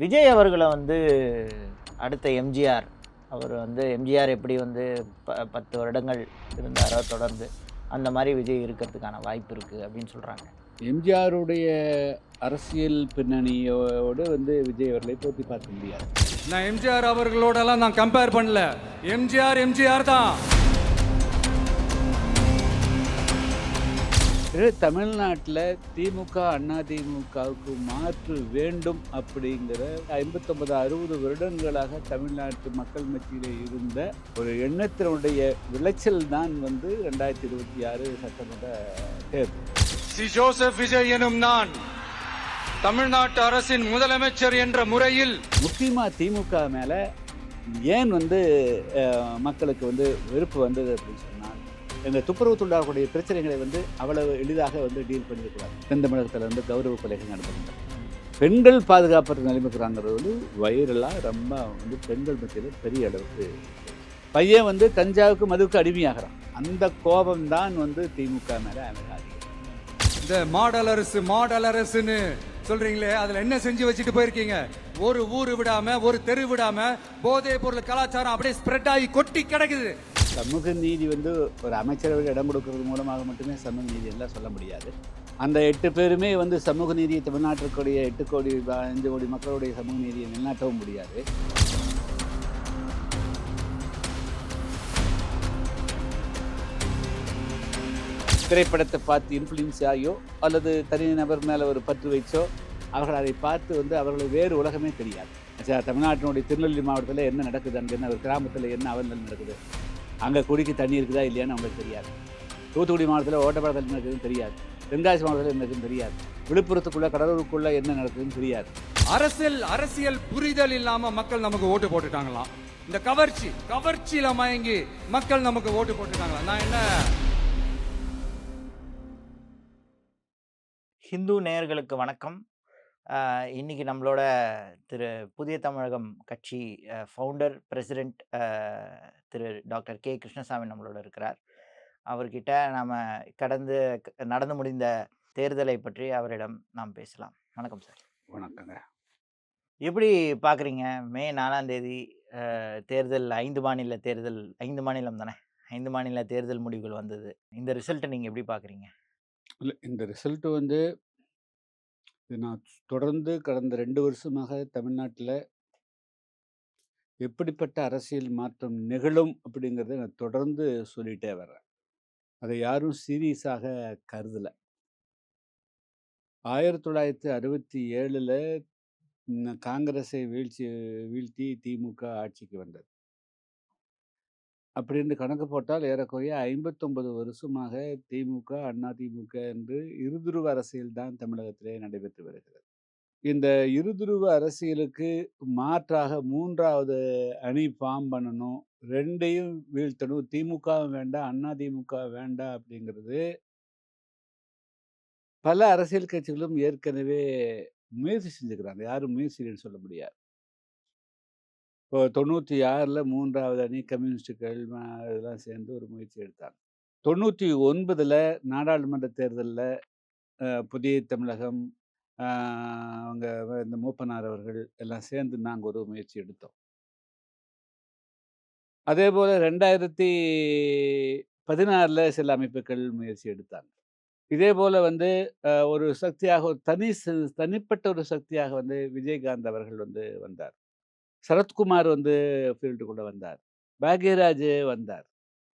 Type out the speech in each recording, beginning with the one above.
விஜய் அவர்கள அடுத்த எம்ஜிஆர், அவர் எம்ஜிஆர் எப்படி 10 வருடங்கள் இருந்தாரோ தொடர்ந்து, அந்த மாரி விஜய் இருக்கிறதுக்கான வாய்ப்பு இருக்கு அப்படின்னு சொல்றாங்க. எம்ஜிஆருடைய அரசியல் பின்னணியோடு விஜய் அவர்களை போட்டி பார்க்க முடியாது. நான் எம்ஜிஆர் அவர்களோடலாம் நான் கம்பேர் பண்ணல. எம்ஜிஆர் எம்ஜிஆர் தான். தமிழ்நாட்டில் திமுக அதிமுகவுக்கு மாற்று வேண்டும் அப்படிங்கிற 59-60 வருடங்களாக தமிழ்நாட்டு மக்கள் மத்தியில் இருந்த ஒரு எண்ணத்தினுடைய விளைச்சல் தான் 2026 சட்டமன்ற தேர்தல். சி ஜோசப் விஜய் எனும் நான் தமிழ்நாட்டு அரசின் முதலமைச்சர் என்ற முறையில் முக்கியமாக திமுக மேலே ஏன் மக்களுக்கு வெறுப்பு வந்தது அப்படின்னு சொன்னால், இந்த துப்புரவு தொழிலாளர்களுடைய பிரச்சனைகளை அவ்வளவு எளிதாக டீல் பண்ணிடக்கூடாது. தென் தமிழகத்தில் கௌரவ கொலைகள் நடந்திருந்தது. பெண்கள் பாதுகாப்பு நிலைமைக்கிறாங்கிறது வைரலாக ரொம்ப பெண்கள் மத்தியில் பெரிய அளவுக்கு பையன் தஞ்சாவுக்கு மதுவுக்கு அடிமையாகிறான். அந்த கோபம் தான் திமுக மேலே அமையாது. இந்த மாடல் அரசுன்னு சொல்றீங்களே, அதுல என்ன செஞ்சு வச்சுட்டு போயிருக்கீங்க? ஒரு ஊரு விடாம, ஒரு தெரு விடாம போதை பொருள் கலாச்சாரம் அப்படியே ஸ்ப்ரெட் ஆகி கொட்டி கிடக்குது. சமூக நீதி ஒரு அமைச்சரவையில் இடம் கொடுக்கறது மூலமாக மட்டுமே சமூக நீதி எல்லாம் சொல்ல முடியாது. அந்த 8 பேருமே சமூக நீதியை தமிழ்நாட்டிற்குடைய 8 கோடி 5 கோடி மக்களுடைய சமூக நீதியை நிலைநாட்டவும் முடியாது. திரைப்படத்தை பார்த்து இன்ஃப்ளூயன்ஸ் ஆகியோ அல்லது தனிநபர் மேலே ஒரு பற்று வச்சோ அவர்கள் அதை பார்த்து அவர்களுக்கு வேறு உலகமே தெரியாது. தமிழ்நாட்டினுடைய திருநெல்வேலி மாவட்டத்தில் என்ன நடக்குது, அங்கே என்ன ஒரு கிராமத்தில் என்ன அவல்கள் நடக்குது, அங்கே குடிக்கு தண்ணி இருக்குதா இல்லையான்னு அவங்களுக்கு தெரியாது. தூத்துக்குடி மாவட்டத்தில் ஓட்டப்பாடத்தில் என்ன இருக்குதுன்னு தெரியாது. தென்காசி மாவட்டத்தில் என்ன இருக்குதுன்னு தெரியாது. விழுப்புரத்துக்குள்ள கடலூருக்குள்ள என்ன நடக்குதுன்னு தெரியாது. அரசியல் புரிதல் இல்லாம மக்கள் நமக்கு ஓட்டு போட்டுட்டாங்களாம். இந்த கவர்ச்சியில மயங்கி மக்கள் நமக்கு ஓட்டு போட்டுட்டாங்களா? நான் என்ன ஹிந்து நேயர்களுக்கு வணக்கம். இன்னைக்கு நம்மளோட புதிய தமிழகம் கட்சி ஃபவுண்டர், பிரசிடெண்ட் திரு டாக்டர் கே. கிருஷ்ணசாமி நம்மளோட இருக்கிறார். அவர்கிட்ட நாம நடந்து முடிந்த தேர்தலை பற்றி அவரிடம் நாம் பேசலாம். வணக்கம் சார். வணக்கங்க. எப்படி பார்க்குறீங்க? மே 4ஆம் தேதி தேர்தல், 5 மாநில தேர்தல், 5 மாநிலம் தானே, 5 மாநில தேர்தல் முடிவுகள் வந்தது. இந்த ரிசல்ட்டை நீங்கள் எப்படி பார்க்குறீங்க? இல்லை, இந்த ரிசல்ட்டு நான் தொடர்ந்து கடந்த 2 வருஷமாக தமிழ்நாட்டில் எப்படிப்பட்ட அரசியல் மாற்றம் நிகழும் அப்படிங்கிறத நான் தொடர்ந்து சொல்லிகிட்டே வர்றேன். அதை யாரும் சீரியஸாக கருதலை. 1967 காங்கிரஸை வீழ்த்தி திமுக ஆட்சிக்கு வந்தது. அப்படின்னு கணக்கு போட்டால் ஏறக்குறைய 59 வருஷமாக திமுக அதிமுக என்று இருதுருவ அரசியல் தான் தமிழகத்திலே நடைபெற்று வருகிறது. இந்த இருதுருவ அரசியலுக்கு மாற்றாக 3வது அணி ஃபார்ம் பண்ணணும், 2யும் வீழ்த்தணும், திமுகவும் வேண்டாம் அதிமுக வேண்டாம் அப்படிங்கிறது பல அரசியல் கட்சிகளும் ஏற்கனவே முயற்சி செஞ்சுக்கிறாங்க. யாரும் முயற்சின்னு சொல்ல முடியாது. இப்போ 96 3வது அணி கம்யூனிஸ்டுகள் இதெல்லாம் சேர்ந்து ஒரு முயற்சி எடுத்தாங்க. 99 நாடாளுமன்ற தேர்தலில் புதிய தமிழகம், அவங்க இந்த மூப்பனார் அவர்கள் எல்லாம் சேர்ந்து நாங்கள் ஒரு முயற்சி எடுத்தோம். அதே போல் 2016 சில அமைப்புகள் முயற்சி எடுத்தாங்க. இதே போல் ஒரு சக்தியாக, ஒரு தனிப்பட்ட ஒரு சக்தியாக விஜயகாந்த் அவர்கள் வந்தார். சரத்குமார் ஃபீல்டுக்குள்ளே வந்தார். பாக்யராஜ் வந்தார்.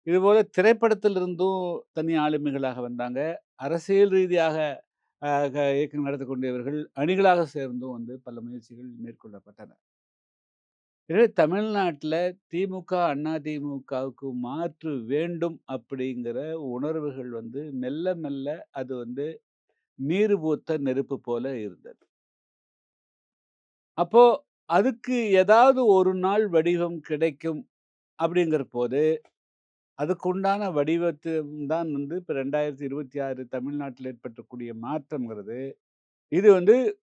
இதுபோல் திரைப்படத்திலிருந்தும் தனி ஆளுமைகளாக வந்தாங்க. அரசியல் ரீதியாக இயக்கம் நடத்தி கொண்டவர்கள் அணிகளாக சேர்ந்தும் பல முயற்சிகள் மேற்கொள்ளப்பட்டன. எனவே தமிழ்நாட்டில் திமுக அதிமுகவுக்கு மாற்று வேண்டும் அப்படிங்கிற உணர்வுகள் மெல்ல மெல்ல அது நீர் பூத்த நெருப்பு போல இருந்தது. அப்போ அதுக்கு ஏதாவது ஒரு நாள் வடிவம் கிடைக்கும் அப்படிங்கிற போது, அதுக்குண்டான வடிவத்தை தான் இப்போ 2026 தமிழ்நாட்டில் ஏற்பட்டக்கூடிய மாற்றம்ங்கிறது, இது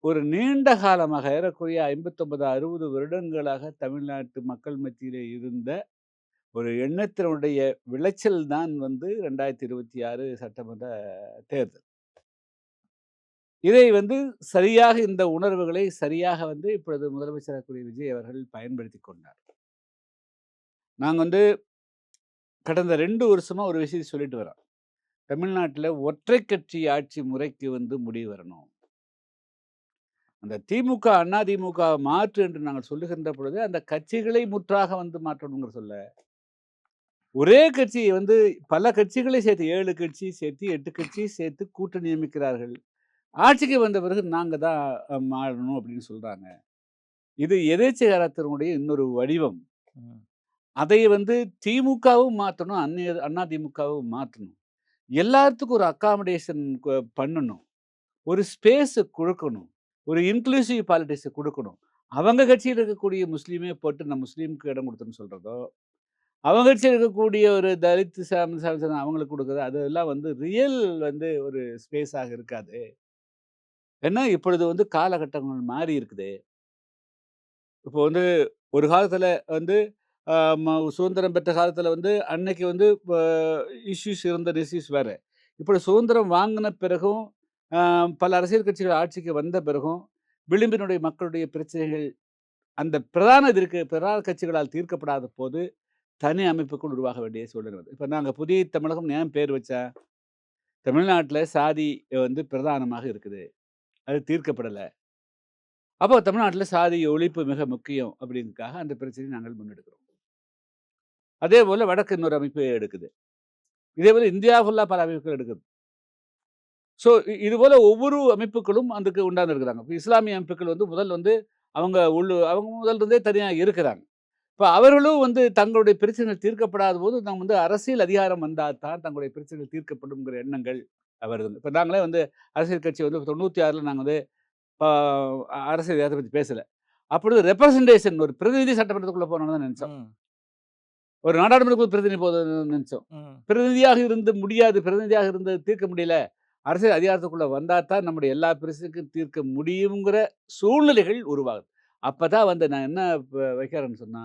ஒரு நீண்ட காலமாக ஏறக்குறைய 59-60 வருடங்களாக தமிழ்நாட்டு மக்கள் மத்தியிலே இருந்த ஒரு எண்ணத்தினுடைய விளைச்சல் தான் 2026 சட்டமன்ற தேர்தல். இதை வந்து சரியாக இந்த உணர்வுகளை சரியாக வந்து இப்பொழுது முதலமைச்சராக கூடிய விஜய் அவர்கள் பயன்படுத்தி கொண்டார். நாங்க வந்து கடந்த 2 வருஷமா ஒரு விஷயத்த சொல்லிட்டு வரோம். தமிழ்நாட்டுல ஒற்றை கட்சி ஆட்சி முறைக்கு வந்து முடிவு வரணும். அந்த திமுக, அதிமுக மாற்று என்று நாங்கள் சொல்லுகின்ற பொழுது, அந்த கட்சிகளை முற்றாக வந்து மாற்றணுங்கிற சொல்ல. ஒரே கட்சியை வந்து பல கட்சிகளை சேர்த்து 7 கட்சி சேர்த்து 8 கட்சி சேர்த்து கூட்டணி நியமிக்கிறார்கள். ஆட்சிக்கு வந்த பிறகு நாங்க தான் மாறணும் அப்படின்னு சொல்றாங்க. இது எதேச்சையாளத்தினுடைய இன்னொரு வடிவம். ம். அதை வந்து திமுகவும் மாத்தணும், அதிமுகவும் மாத்தணும். எல்லாத்துக்கும் ஒரு அக்காமடேஷன் பண்ணணும். ஒரு ஸ்பேஸ் குடுக்கணும். ஒரு இன்க்ளூசிவ் பாலிடிக்ஸ குடுக்கணும். அவங்க கட்சியில இருக்கக்கூடிய முஸ்லீமே போட்டு நான் முஸ்லீமுக்கு இடம் குடுத்தேன்னு சொல்றதோ, அவங்க கட்சியில இருக்கக்கூடிய ஒரு தலித் அவங்களுக்கு குடுக்குறது, அதெல்லாம் வந்து ரியல் வந்து ஒரு ஸ்பேஸாக இருக்காது. ஏன்னா இப்பொழுது வந்து காலகட்டங்கள் மாறி இருக்குது. இப்போ வந்து ஒரு காலத்துல வந்து அ ம சுதந்திரம் பெற்ற காலத்துல வந்து அன்னைக்கு வந்து இஷ்யூஸ் இருந்த இஷ்யூஸ் வேற. இப்ப சுதந்திரம் வாங்குன பிறகும், அ பல அரசியல் கட்சிகள் ஆட்சிக்கு வந்த பிறகும், விளிம்பினுடைய மக்களுடைய பிரச்சனைகள் அந்த பிரதான கட்சிகளால் தீர்க்கப்படாத போது, தனி அமைப்புக்குள் உருவாக வேண்டிய சூழ்நிலை வருது. இப்ப நாங்க புதிய தமிழகம் ஏன் பேர் வச்சேன்? தமிழ்நாட்டுல சாதி வந்து பிரதானமாக இருக்குது. அது தீர்க்கப்படல. அப்போ தமிழ்நாட்டுல சாதி ஒழிப்பு மிக முக்கியம் அப்படின்றதுக்காக அந்த பிரச்சனையை நாங்கள் முன்னெடுக்கிறோம். அதேபோல வடக்கு இன்னொரு அமைப்பு எடுக்குது. இதேபோல இந்தியா ஃபுல்லா பல அமைப்புகள் எடுக்குது. ஸோ இதுபோல ஒவ்வொரு அமைப்புகளும் அதுக்கு உண்டாந்துருக்கிறாங்க. இப்ப இஸ்லாமிய அமைப்புகள் வந்து அவங்க முதல்ல இருந்தே தனியா இருக்கிறாங்க. இப்ப அவர்களும் வந்து தங்களுடைய பிரச்சனைகள் தீர்க்கப்படாத போது, நாம் வந்து அரசியல் அதிகாரம் வந்தா தான் தங்களுடைய பிரச்சனைகள் தீர்க்கப்படும்ங்கிற எண்ணங்கள் வருது. இப்ப நாங்களே வந்து அரசியல் கட்சி வந்து 96ல நாங்க வந்து ப அரசியல் அதிகாரத்த பத்தி பேசல. அப்பொழுது ரெப்ரசன்டேஷன் ஒரு பிரதிநிதி சட்டமன்றத்துக்குள்ள போனோம்னு தான் நெனச்சோம். ம். ஒரு நாடாளுமன்றத்துக்கு பிரதிநிதி போதும்னு நெனச்சோம். ம். பிரதிநிதியாக இருந்து தீர்க்க முடியல. அரசியல் அதிகாரத்துக்குள்ள வந்தா தான் நம்முடைய எல்லா பிரச்சனைக்கும் தீர்க்க முடியுங்கிற சூழ்நிலைகள் உருவாகுது. அப்பதான் வந்து நான் என்ன வைக்கிறேன்னு சொன்னா,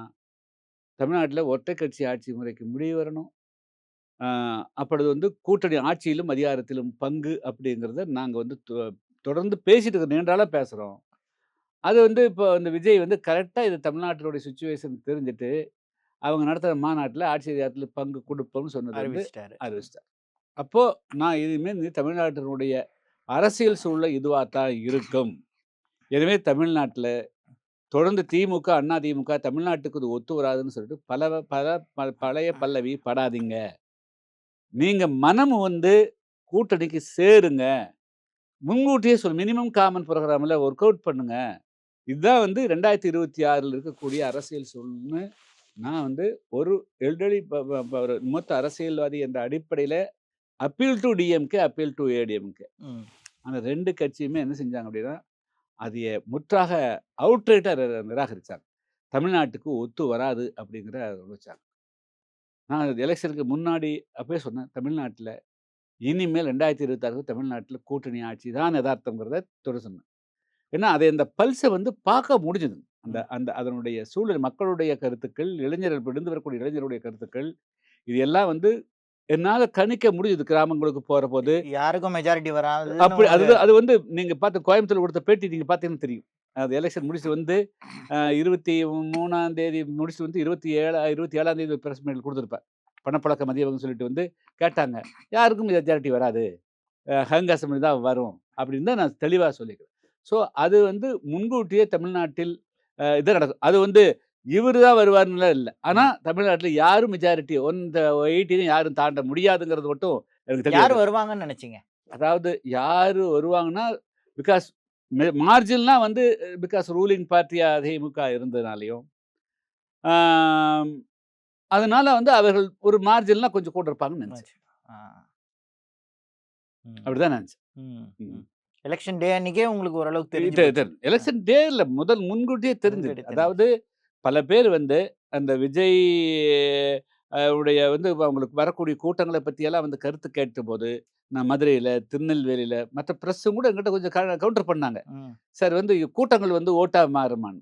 தமிழ்நாட்டுல ஒற்றை கட்சி ஆட்சி முறைக்கு முடிவு வரணும். அ அப்பொழுது வந்து கூட்டணி ஆட்சியிலும், அதிகாரத்திலும் பங்கு அப்படிங்கிறத நாங்க வந்து தொடர்ந்து பேசிட்டு இருக்கோம். நீண்ட நாளா பேசுறோம். அது வந்து இப்போ இந்த விஜய் வந்து கரெக்ட்டா இது தமிழ்நாட்டினுடைய சிச்சுவேஷன் தெரிஞ்சுட்டு, அவங்க நடத்துற மாநாட்டுல ஆட்சி அதிகாரத்தில பங்கு குடுப்போம்னு சொன்னது வந்து அறிவிச்சிட்டாரு. அறிவிச்சுட்டார். அப்போ நான் இனிமே தமிழ்நாட்டினுடைய அரசியல் சூழல் இதுவா தான் இருக்கும். எனவே தமிழ்நாட்டுல தொடர்ந்து திமுக, அதிமுக தமிழ்நாட்டுக்கு இது ஒத்து வராதுன்னு சொல்லிட்டு பழைய பல்லவி படாதீங்க. நீங்க மனம் வந்து கூட்டணிக்கு சேருங்க. முன்கூட்டியே மினிமம் காமன் புரோகிராம்ல ஒர்க் அவுட் பண்ணுங்க. இதுதான் வந்து 2026ல இருக்கக்கூடிய அரசியல் சூழல்னு நான் வந்து ஒரு எல்டர்லி ஒரு மூத்த அரசியல்வாதி என்ற அடிப்படையில appeal to DMK, appeal to ADMK. ம். அந்த 2 கட்சியுமே என்ன செஞ்சாங்க அப்படின்னா, அதைய முற்றாக அவுட்ரைட்டா நிராகரிச்சாங்க. தமிழ்நாட்டுக்கு ஒத்து வராது அப்படிங்கிற வச்சாங்க. நான் எலக்ஷனுக்கு முன்னாடி அப்பவே சொன்னேன். தமிழ்நாட்டுல இனிமேல் 2026 தமிழ்நாட்டுல கூட்டணி ஆட்சி தான் எதார்த்தம்ங்கிறத சொன்னேன். ஏன்னா, அந்த பல்ஸ வந்து பார்க்க முடிஞ்சது. அந்த ம். அந்த அதனுடைய சூழல் மக்களுடைய கருத்துக்கள், விழுந்து வரக்கூடிய இளைஞருடைய கருத்துக்கள், இது எல்லாம் வந்து என்னால கணிக்க முடியுது கிராமங்களுக்கு போறபோது. யாருக்கும் மெஜாரிட்டி வராதுன்னு அப்படி ஒரு அது வந்து நீங்க பார்த்து கோயம்புத்தூர்ல கொடுத்த பேட்டி நீங்க பார்த்தீங்கன்னா தெரியும். அது எலக்ஷன் முடிச்சுட்டு வந்து 23ஆம் தேதி முடிச்சுட்டு வந்து 27ஆம் தேதி ஒரு பிரஸ் மீட் குடுத்திருப்பேன். பணப்புழக்க மதியவங்கன்னு சொல்லிட்டு வந்து கேட்டாங்க. யாருக்கும் மெஜாரிட்டி வராது. ஹங் அசெம்பிளி தான் வரும். அப்படின்னு தான் நான் தெளிவா சொல்லிக்கிறேன். ஸோ அது வந்து முன்கூட்டியே தமிழ்நாட்டில் இது நடக்கும். அது வந்து இவரு தான் வருவாருன்னுலாம் இல்ல. ஆனா தமிழ்நாட்டுல யாரும் மெஜாரிட்டி 80 யாரும் தாண்ட முடியாதுங்கிறது மட்டும் எனக்கு தெளிவா யார் இருக்கு. வருவாங்கன்னு நினைச்சீங்க? அதாவது யாரு வருவாங்கன்னா, பிகாஸ் மார்ஜின்லா வந்து பிகாஸ் ரூலிங் பார்ட்டியா அதிமுக இருந்ததுனாலயும், ஆம் அதனால வந்து அவர்கள் ஒரு மார்ஜின்லாம் கொஞ்சம் கூட இருப்பாங்கன்னு நெனச்சேன். ஆ. ம். அப்படிதான் நெனச்சேன். ம். ம். ம். எலக்ஷன் டே அன்னைக்கே உங்களுக்கு ஓரளவுக்கு தெரிஞ்சு போச்சு. எலக்ஷன் டேல முன்கூட்டியே தெரிஞ்சது. முன்னாடி தெரிஞ்சு. அதாவது பல பேர் வந்து அந்த விஜய் உடைய வந்து அவங்களுக்கு வரக்கூடிய கூட்டங்கள பத்தியெல்லாம் வந்து கருத்து கேட்டபோது, நான் மதுரையில, திருநெல்வேலியில மற்ற பிரஸ்ஸும் கூட என்கிட்ட கொஞ்சம் கவுண்டர் பண்ணாங்க. ம். சார் வந்து கூட்டங்கள் வந்து ஓட்டா மாறுமான்னு.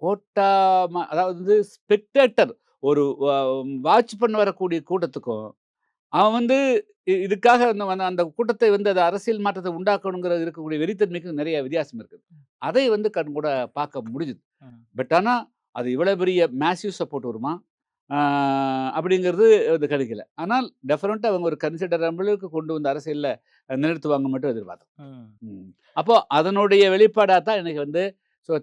ஓட்டா அதாவது ஸ்பெக்டேட்டர் ஒரு வாட்ச் பண்ண வரக்கூடிய கூட்டத்துக்கும், அவன் வந்து இதுக்காக அந்த கூட்டத்தை வந்து அது அரசியல் மாற்றத்தை உண்டாக்கணுங்கிற இருக்கக்கூடிய வெறித்தன்மைக்கு நிறைய வித்தியாசம் இருக்குது. அதை வந்து கண்கூட பார்க்க முடிஞ்சுது. ம். பட் ஆனா, அது இவ்வளவு பெரிய மேசிவ் சப்போர்ட் வருமா? ஆ அப்படிங்கிறது அது கிடைக்கல. ஆனால் டெஃபனட்டா அவங்க ஒரு கன்சிடரபிளுக்கு கொண்டு வந்து அரசியல்ல நிறுத்துவாங்க மட்டும் எதிர்பார்த்தோம். ம். ம். அப்போ அதனுடைய வெளிப்பாடா தான் இன்னைக்கு வந்து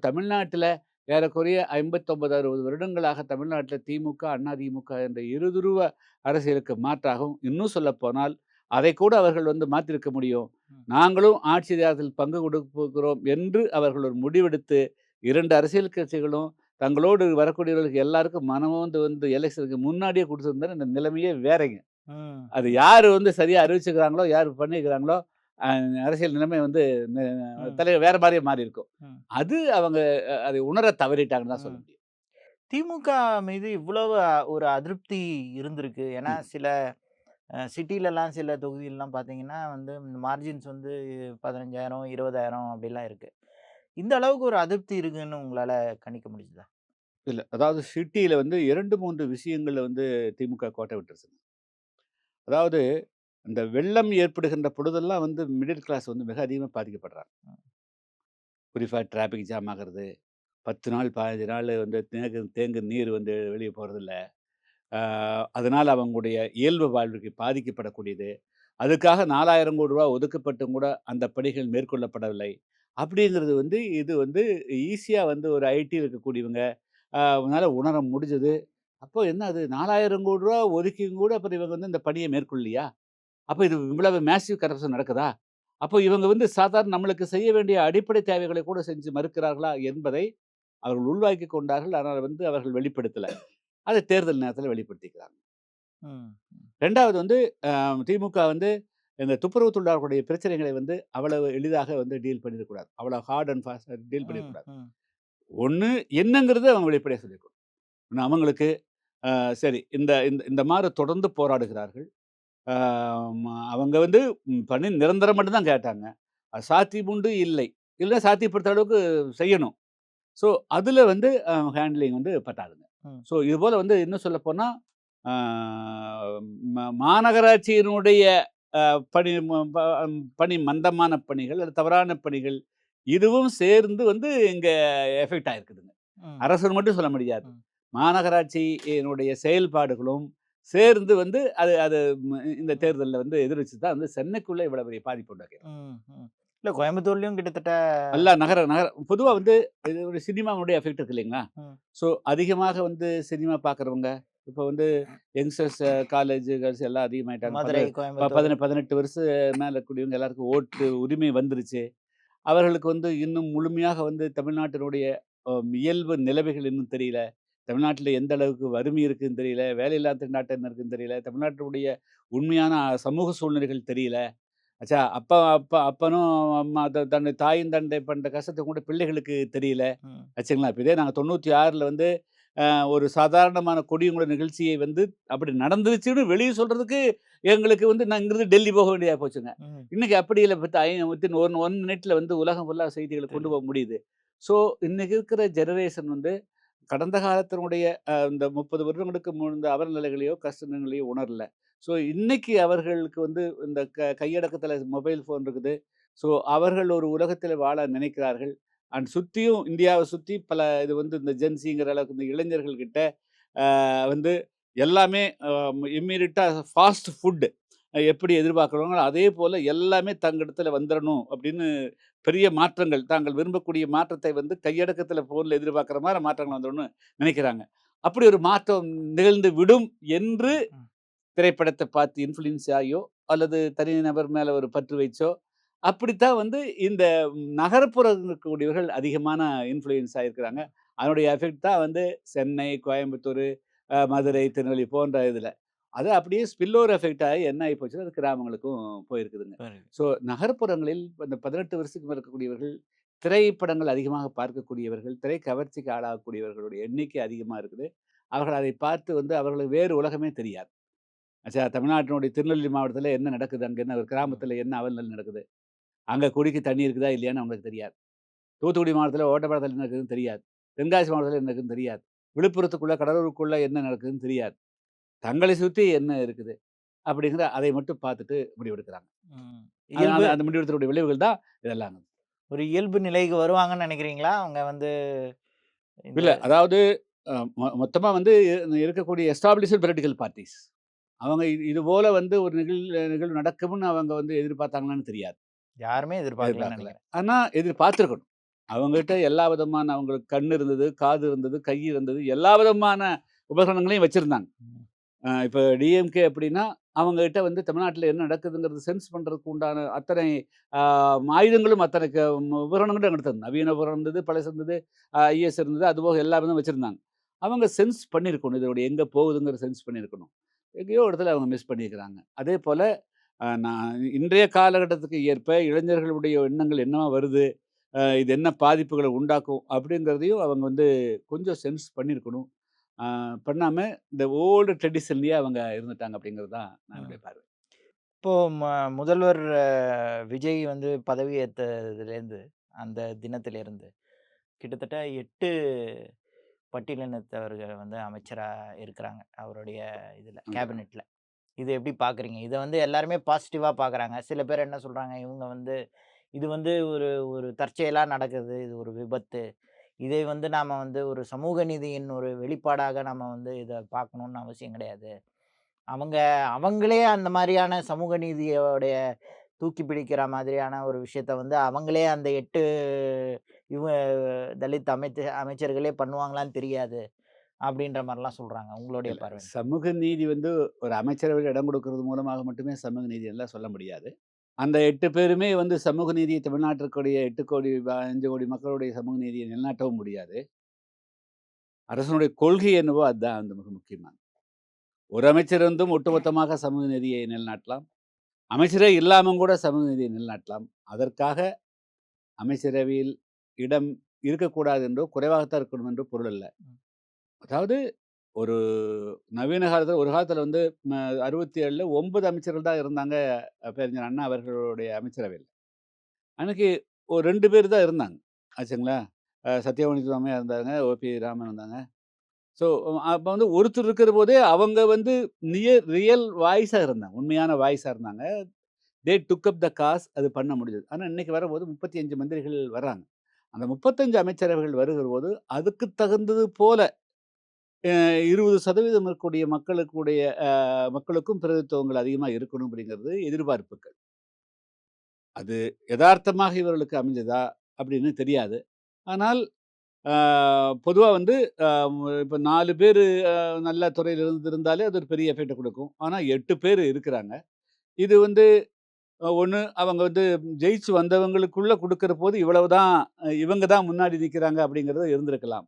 தமிழ்நாட்டில ஏறக்குறைய 59, 60 வருடங்களாக தமிழ்நாட்டில திமுக, அதிமுக என்ற இருதுருவ அரசியலுக்கு மாற்றாகவும், இன்னும் சொல்லப்போனால் அதைக்கூட அவர்கள் வந்து மாற்றியிருக்க முடியும். ம். நாங்களும் ஆட்சி அதிகாரத்தில் பங்கு கொடுக்க போகிறோம் என்று அவர்கள் ஒரு முடிவெடுத்து 2 அரசியல் கட்சிகளும் தங்களோடு வரக்கூடியவர்களுக்கு எல்லாருக்கும் மனமோந்து வந்து எலெக்ஷனுக்கு முன்னாடியே குடுத்திருந்தா இந்த நிலைமையே வேறங்க. ம். அது யாரு வந்து சரியா அறிவிச்சுக்கிறாங்களோ, யார் பண்ணியிருக்கிறாங்களோ, அ அரசியல் நிலைமை வந்து ந ம். வேற மாரியே மாறியிருக்கும். ம். அது அவங்க அதை உணர தவறிட்டாங்கன்னு தான் சொல்ல ம். முடியும். திமுக மீது இவ்வளவு ஒரு அதிருப்தி இருந்திருக்கு. ஏன்னா ம். சில சிட்டிலலாம் சில தொகுதியிலலாம் பார்த்தீங்கன்னா வந்து மார்ஜின்ஸ் வந்து 15,000, 20,000 அப்படிலாம் இருக்கு. இந்த அளவுக்கு ஒரு அதிருப்தி இருக்குன்னு உங்களால கணிக்க முடிஞ்சுதா? இல்ல. அதாவது சிட்டியில வந்து 2, 3 விஷயங்கள்ல வந்து திமுக கோட்டை விட்டுருச்சுங்க. அதாவது இந்த வெள்ளம் ஏற்படுகின்ற பொழுதெல்லாம் வந்து மிடில் கிளாஸ் வந்து மிக அதிகமா பாதிக்கப்படுறாங்க. குறிப்பா டிராஃபிக் ஜாம் ஆகுறது. 10 நாள், 15 நாள் வந்து தேங்கு நீர் வந்து வெளிய போறதில்ல. ஆ அதனால அவங்களுடைய இயல்பு வாழ்வுக்கு பாதிக்கப்படக்கூடியது. அதுக்காக ரூ. 4,000 ஒதுக்கப்பட்டும் கூட அந்த பணிகள் மேற்கொள்ளப்படவில்லை. அப்படிங்கிறது வந்து இது வந்து ஈஸியா வந்து ஒரு ஐடில இருக்கக்கூடியவங்க அவங்களால உணர முடிஞ்சது. அப்போ என்ன அது ரூ. 4,000 ஒதுக்கியும் கூட அப்புறம் இவங்க வந்து இந்த பணிய மேற்கொள்ளலையா? அப்ப இது இவ்வளவு மேசிவ் கரப்ஷன் நடக்குதா? அப்போ இவங்க வந்து சாதாரண நம்மளுக்கு செய்ய வேண்டிய அடிப்படை தேவைகளை கூட செஞ்சு மறுக்கிறார்களா என்பதை அவர்கள் உள்வாங்கிக் கொண்டார்கள். ஆனால் வந்து அவர்கள் வெளிப்படுத்தல. அத தேர்தல் நேரத்தில வெளிப்படுத்திக்கிறாங்க. ம். 2வது வந்து திமுக வந்து இந்த துப்புரவு தொழிலாளர்களுடைய பிரச்சனைகளை வந்து அவ்வளவு எளிதாக வந்து டீல் பண்ணிறக்கூடாது. அவ்வளவு ஹார்ட் அண்ட் ஃபாஸ்ட்டா டீல் ம். பண்ணிறக்கூடாது. ம். ஒண்ணு என்னங்கிறத அவங்க வெளிப்படையா சொல்லியிருக்கணும். ஒண்ணு அவங்களுக்கு சரி இந்த இந்த இந்த மாரி தொடர்ந்து போராடுகிறார்கள். ஆ அவங்க வந்து பணி நிரந்தரம் மட்டும் தான் கேட்டாங்க. அது சாத்தியமுண்டு இல்லை. இல்ல சாத்தியப்படுத்துற அளவுக்கு செய்யணும். ஸோ, அதுல வந்து ஹேண்ட்லிங் வந்து பத்தாதுங்க. ம். ஸோ, இதுபோல வந்து இன்னும் சொல்லப்போனா, ஆ மாநகராட்சியினுடைய அ பணி ம ப பணி மந்தமான பணிகள், அல்லது தவறான பணிகள், இதுவும் சேர்ந்து வந்து இங்க எஃபெக்ட் ஆயிருக்குதுங்க. ம். அரசுன்னு மட்டும் சொல்ல முடியாது. ம். மாநகராட்சியினுடைய செயல்பாடுகளும் சேர்ந்து வந்து அது அது இந்த தேர்தல்ல வந்து எதிரொலிச்சு தான் வந்து சென்னைக்குள்ள இவ்வளவு பெரிய பாதிப்பு உண்டாக்கியிருக்கு. ம். ம். இல்ல கோயம்புத்தூர்லயும் கிட்டத்தட்ட எல்லா நகர நகர பொதுவா வந்து இது ஒரு சினிமாவுடைய எஃபெக்ட் இருக்கு இல்லைங்களா? ம். ஸோ அதிகமாக வந்து சினிமா பார்க்குறவங்க, இப்ப வந்து யங்ஸ்டர்ஸ் காலேஜ், கேர்ல்ஸ் எல்லாம் அதிகமாயிட்டாங்க. மதுரை, கோயம்புத்தூர். 18 வருஷம் மேல இருக்கக்கூடியவங்க எல்லாருக்கும் ஓட்டு உரிமை வந்துருச்சு. அவர்களுக்கு வந்து இன்னும் முழுமையாக வந்து தமிழ்நாட்டினுடைய இயல்பு நிலைமைகள் இன்னும் தெரியல. தமிழ்நாட்டில எந்த அளவுக்கு வறுமை இருக்குன்னு தெரியல. வேலையில்லா திண்டாட்டம் என்ன இருக்குன்னு தெரியல. தமிழ்நாட்டினுடைய உண்மையான சமூக சூழ்நிலைகள் தெரியல. ஆச்சா, அப்பனும் அம்மா தன்னுடைய தாயும் தந்தை பண்ற கஷ்டத்த கூட பிள்ளைகளுக்கு தெரியல. ம். ஆச்சுங்களா? இப்ப இதே நாங்க 96ல வந்து ஒரு சாதாரணமான கொடியங்குள நிகழ்ச்சியை வந்து அப்படி நடந்துருச்சுன்னு வெளிய சொல்றதுக்கு எங்களுக்கு வந்து நான் இங்கிருந்து டெல்லி போக வேண்டியதா போச்சுங்க. ம். இன்னைக்கு அப்படி இல்ல. பட் வித்தின் ஒன் மினிட்ல வந்து உலகம் ஃபுல்லா செய்திகள கொண்டு தெரியும். போக முடியுது. ஸோ இன்னைக்கு இருக்கிற ஜெனரேஷன் வந்து கடந்த காலத்தினுடைய இந்த 30 வருடங்களுக்கு முன்பு அவல நிலைகளையோ, கஷ்ட நிலைகளையோ உணரல. ஸோ இன்னைக்கு அவர்களுக்கு வந்து இந்த கையடக்கத்தில மொபைல் ஃபோன் இருக்குது. ஸோ அவர்கள் ஒரு உலகத்தில வாழ நினைக்கிறார்கள். அண்ட் சுத்தியும் இந்தியாவ சுத்தி பல இது வந்து இந்த ஜென்ஸிங்கிற அளவுக்கு இந்த இளைஞர்கள் கிட்ட வந்து எல்லாமே இம்மீடியட்டா ஃபாஸ்ட் ஃபுட் எப்படி எதிர்பார்க்குறாங்களோ, அதே போல எல்லாமே தங்களிடத்தில வந்துரணும் அப்படின்னு பெரிய மாற்றங்கள், தாங்கள் விரும்பக்கூடிய மாற்றத்தை வந்து கையடக்கத்தில ஃபோன்ல எதிர்பார்க்கிற மாரி மாற்றங்கள் வந்துரணும்னு நினைக்கிறாங்க. அப்படி ஒரு மாற்றம் நிகழ்ந்து விடும் என்று ம். திரைப்படத்த பார்த்து இன்ஃப்ளூயன்ஸ் ஆகியோ, அல்லது தனிநபர் மேல ஒரு பற்று வைச்சோ, அப்படித்தான் வந்து இந்த நகரப்புறத்தில் இருக்கக்கூடியவர்கள் அதிகமான இன்ஃப்ளூயன்ஸ் ஆயிருக்கிறாங்க. அதனுடைய எஃபெக்ட் தான் வந்து சென்னை, கோயம்புத்தூர், மதுரை, திருநெல்வேலி போன்ற இதுல. அது அப்படியே ஸ்பில் ஓவர் எஃபெக்ட் ஆகி என்ன ஆகி போச்சுன்னா, அது கிராமங்களுக்கும் போயிருக்குதுங்க. சரி. ஸோ நகர்ப்புறங்களில் இந்த 18 வருஷத்துக்கு மேல இருக்கக்கூடியவர்கள், திரைப்படங்கள் அதிகமாக பார்க்கக்கூடியவர்கள், திரை கவர்ச்சிக்கு ஆளாகக்கூடியவர்களுடைய எண்ணிக்கை அதிகமா இருக்குது. அவர்கள் அதை பார்த்து வந்து அவர்களுக்கு வேறு உலகமே தெரியாது. ஆச்சா, தமிழ்நாட்டினுடைய திருநெல்வேலி மாவட்டத்தில என்ன நடக்குது? அங்க என்ன ஒரு ம். கிராமத்தில என்ன அவல் நிலை நடக்குது? அங்க குடிக்க தண்ணி இருக்குதா? இல்லையான்னு அவங்களுக்கு தெரியாது. தூத்துக்குடி மாவட்டத்தில ஓட்டப்பாலத்தில என்ன நடக்குதுன்னு தெரியாது. தென்காசி மாவட்டத்தில என்ன நடக்குதுன்னு தெரியாது. விழுப்புரத்துக்குள்ள, கடலூருக்குள்ள என்ன நடக்குதுன்னு தெரியாது. தங்களை சுத்தி என்ன இருக்குது? அப்படிங்கிற அதை மட்டும் பார்த்துட்டு முடிவெடுக்கிறாங்க. ம். அதனால இயல்பு அந்த முடிவெடுத்தலுடைய விளைவுகள் தான் இதெல்லாம். ஒரு இயல்பு நிலைக்கு வருவாங்கன்னு நினைக்கிறீங்களா? அவங்க வந்து இந்த இல்ல அதாவது மொத்தமா வந்து இருக்கக்கூடிய எஸ்டாப்ளிஷ்டு பொலிட்டிக்கல் பார்ட்டீஸ் அவங்க இது போல வந்து ஒரு நிகழ்வு நடக்கும்னு அவங்க வந்து எதிர்பார்த்தாங்களான்னு தெரியாது. யாருமே எதிர்பார்க்கலன்னு எதிர்பார்க்கல. நினைக்கிறேன். ஆனா எதிர்பார்த்திருக்கணும். அவங்ககிட்ட எல்லா விதமான அவங்களுக்கு கண் இருந்தது, காது இருந்தது, கை இருந்தது. எல்லா விதமான உபகரணங்களையும் வச்சிருந்தாங்க. ம். இப்ப டிஎம்கே அப்படின்னா, அவங்ககிட்ட வந்து தமிழ்நாட்டுல என்ன நடக்குதுங்கிறது சென்ஸ் பண்றதுக்கு உண்டான அத்தனை அ ஆயுதங்களும், அத்தனை உபகரணங்களும் எங்கிட்ட இருந்தது. நவீன உபகரணம் இருந்தது, பழசு இருந்தது, ஐஎஸ் இருந்தது. அதுபோக எல்லாமே தான் வச்சிருந்தாங்க. அவங்க சென்ஸ் பண்ணியிருக்கணும். இதோட எங்க போகுதுங்கிற சென்ஸ் பண்ணியிருக்கணும். எங்கேயோ ஒரு இடத்துல அவங்க மிஸ் பண்ணியிருக்கிறாங்க. அதேபோல நான் இன்றைய காலகட்டத்துக்கு ஏற்ப இளைஞர்களுடைய எண்ணங்கள் என்னவா வருது? இது என்ன பாதிப்புகள உண்டாக்கும்? அப்படிங்கிறதையும் அவங்க வந்து கொஞ்சம் சென்ஸ் பண்ணியிருக்கணும். அ பண்ணாம இந்த ஓல்டு ட்ரெடிஷன்லயே அவங்க இருந்துட்டாங்க அப்படிங்கிறது தான் என்னுடைய ம். பார்வை. இப்போ முதல்வர் விஜய் வந்து பதவியேத்ததுலேருந்து, அந்த தினத்திலிருந்து கிட்டத்தட்ட 8 பட்டியலினத்தவர்கள் வந்து அமைச்சரா இருக்கிறாங்க. அவருடைய இதுல ம். கேபினெட்ல. இத எப்படி பார்க்குறீங்க? இத வந்து எல்லாருமே பாசிட்டிவா பார்க்குறாங்க. சில பேர் என்ன சொல்றாங்க, இவங்க வந்து இது வந்து ஒரு ஒரு தற்செயலா நடக்குது. இது ஒரு விபத்து. இதை வந்து நாம வந்து ஒரு சமூக நீதியின் ஒரு வெளிப்பாடாக நம்ம வந்து இத பார்க்கணும்னு அவசியம் கிடையாது. அவங்க அவங்களே அந்த மாரியான சமூக நீதியோடைய தூக்கி பிடிக்கிற மாதிரியான ஒரு விஷயத்த வந்து அவங்களே அந்த 8 இவ தலித் அமைச்சர்களே பண்ணுவாங்களான்னு தெரியாது. அப்படின்ற மாரிலாம் சொல்றாங்க. உங்களுடைய இல்ல பார்வை என்ன? சமூக நீதி வந்து ஒரு அமைச்சரவையில இடம் கொடுக்கிறது மூலமாக மட்டுமே சமூக நீதி எல்லாம் சொல்ல முடியாது. அந்த 8 பேருமே வந்து சமூக நீதியை தமிழ்நாட்டிற்குடைய 8,00,00,000 5,00,00,000 மக்களுடைய சமூக நீதியை நிலைநாட்டவும் முடியாது. அரசனுடைய கொள்கை என்னவோ அதுதான் வந்து மிக முக்கியமானது. ஒரு அமைச்சர் இருந்தும் ஒட்டுமொத்தமாக சமூக நீதியை நிலைநாட்டலாம். அமைச்சரே இல்லாம கூட சமூக நீதியை நிலைநாட்டலாம். அதற்காக அமைச்சரவையில் இடம் இருக்கக்கூடாது என்றோ, குறைவாகத்தான் இருக்கணும் என்றோ பொருள் அல்ல. ம். அதாவது ஒரு நவீன காலத்துல ஒரு காலத்துல வந்து 67ல 9 அமைச்சர்கள் தான் இருந்தாங்க. பேரறிஞர் அண்ணா அவர்களுடைய அமைச்சரவையில. அன்னைக்கு ஒரு 2 பேர் தான் இருந்தாங்க. ஆச்சுங்களா? சத்யவாணி சுவாமியா இருந்தாங்க. ஓபி ராமன் இருந்தாங்க. ஸோ அப்ப வந்து ஒருத்தர் இருக்கிற போதே அவங்க வந்து ரியல் வாய்ஸா இருந்தாங்க. உண்மையான வாய்ஸா இருந்தாங்க. தே டுக் அப் த காஸ் அது பண்ண முடிஞ்சது. ஆனா இன்னைக்கு வரும்போது 35 மந்திரிகள் வர்றாங்க. அந்த 35 அமைச்சரவைகள் வருகிறபோது, அதுக்கு தகுந்தது போல 20% இருக்கக்கூடிய மக்களுக்குடைய மக்களுக்கும் பிரதித்துவங்கள் அதிகமா இருக்கணும் அப்படிங்கிறது எதிர்பார்ப்புகள். அது எதார்த்தமாக இவர்களுக்கு அமைஞ்சதா அப்படின்னு தெரியாது. ஆனால் ஆ பொதுவா வந்து அ இப்ப 4 பேரு நல்ல துறையில இருந்தாலே அது ஒரு பெரிய எஃபெக்ட்ட குடுக்கும். ஆனா 8 பேரு இருக்கிறாங்க. இது வந்து ஒண்ணு அவங்க வந்து ஜெயிச்சு வந்தவங்களுக்குள்ள குடுக்கிற போது இவ்வளவுதான் இவங்க தான் முன்னாடி நிக்கிறாங்க அப்படிங்கிறது இருந்திருக்கலாம்.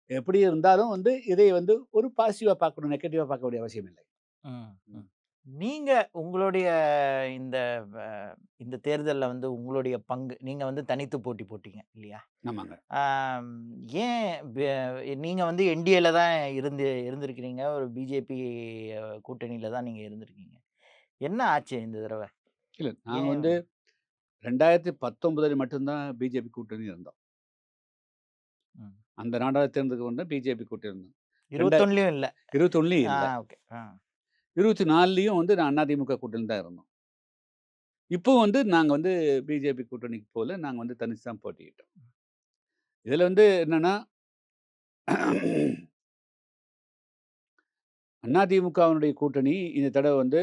எப்படி இருந்தாலும் வந்து இதை வந்து ஒரு பாசிட்டிவா பார்க்கணும். நெகட்டிவா பார்க்க வேண்டிய அவசியம் இல்லை. ம். ம். ம். நீங்க உங்களுடைய இந்த வ இந்த தேர்தல்ல வந்து உங்களுடைய பங்கு நீங்க வந்து தனித்து போட்டி போட்டீங்க இல்லையா? ஆமாங்க. ஆம், ஏன் நீங்க வந்து என்டிஏல தான் இருந்திருக்கிறீங்க. ஒரு பிஜேபி கூட்டணியில தான் நீங்க இருந்திருக்கீங்க. என்ன ஆச்சு இந்த தடவ? இல்ல நாங்க ஏன்? வந்து 2019 மட்டும் தான் பிஜேபி கூட்டணி இருந்தோம். ம். அந்த நாடாளுமன்ற தேர்தலுக்கு வந்து பிஜேபி கூட்டணி இருந்தோம். 21லயும் இல்ல. 21லயும் ஆ இல்ல. ஓகே. ஆ. 24லயும் வந்து நான் அதிமுக கூட்டணில தான் இருந்தோம். இப்போ வந்து நாங்க வந்து பிஜேபி கூட்டணிக்கு போல. நாங்க வந்து தனிச்சு தான் போட்டியிட்டோம். இதுல வந்து என்னன்னா, அதிமுகவினுடைய கூட்டணி இந்த தடவ வந்து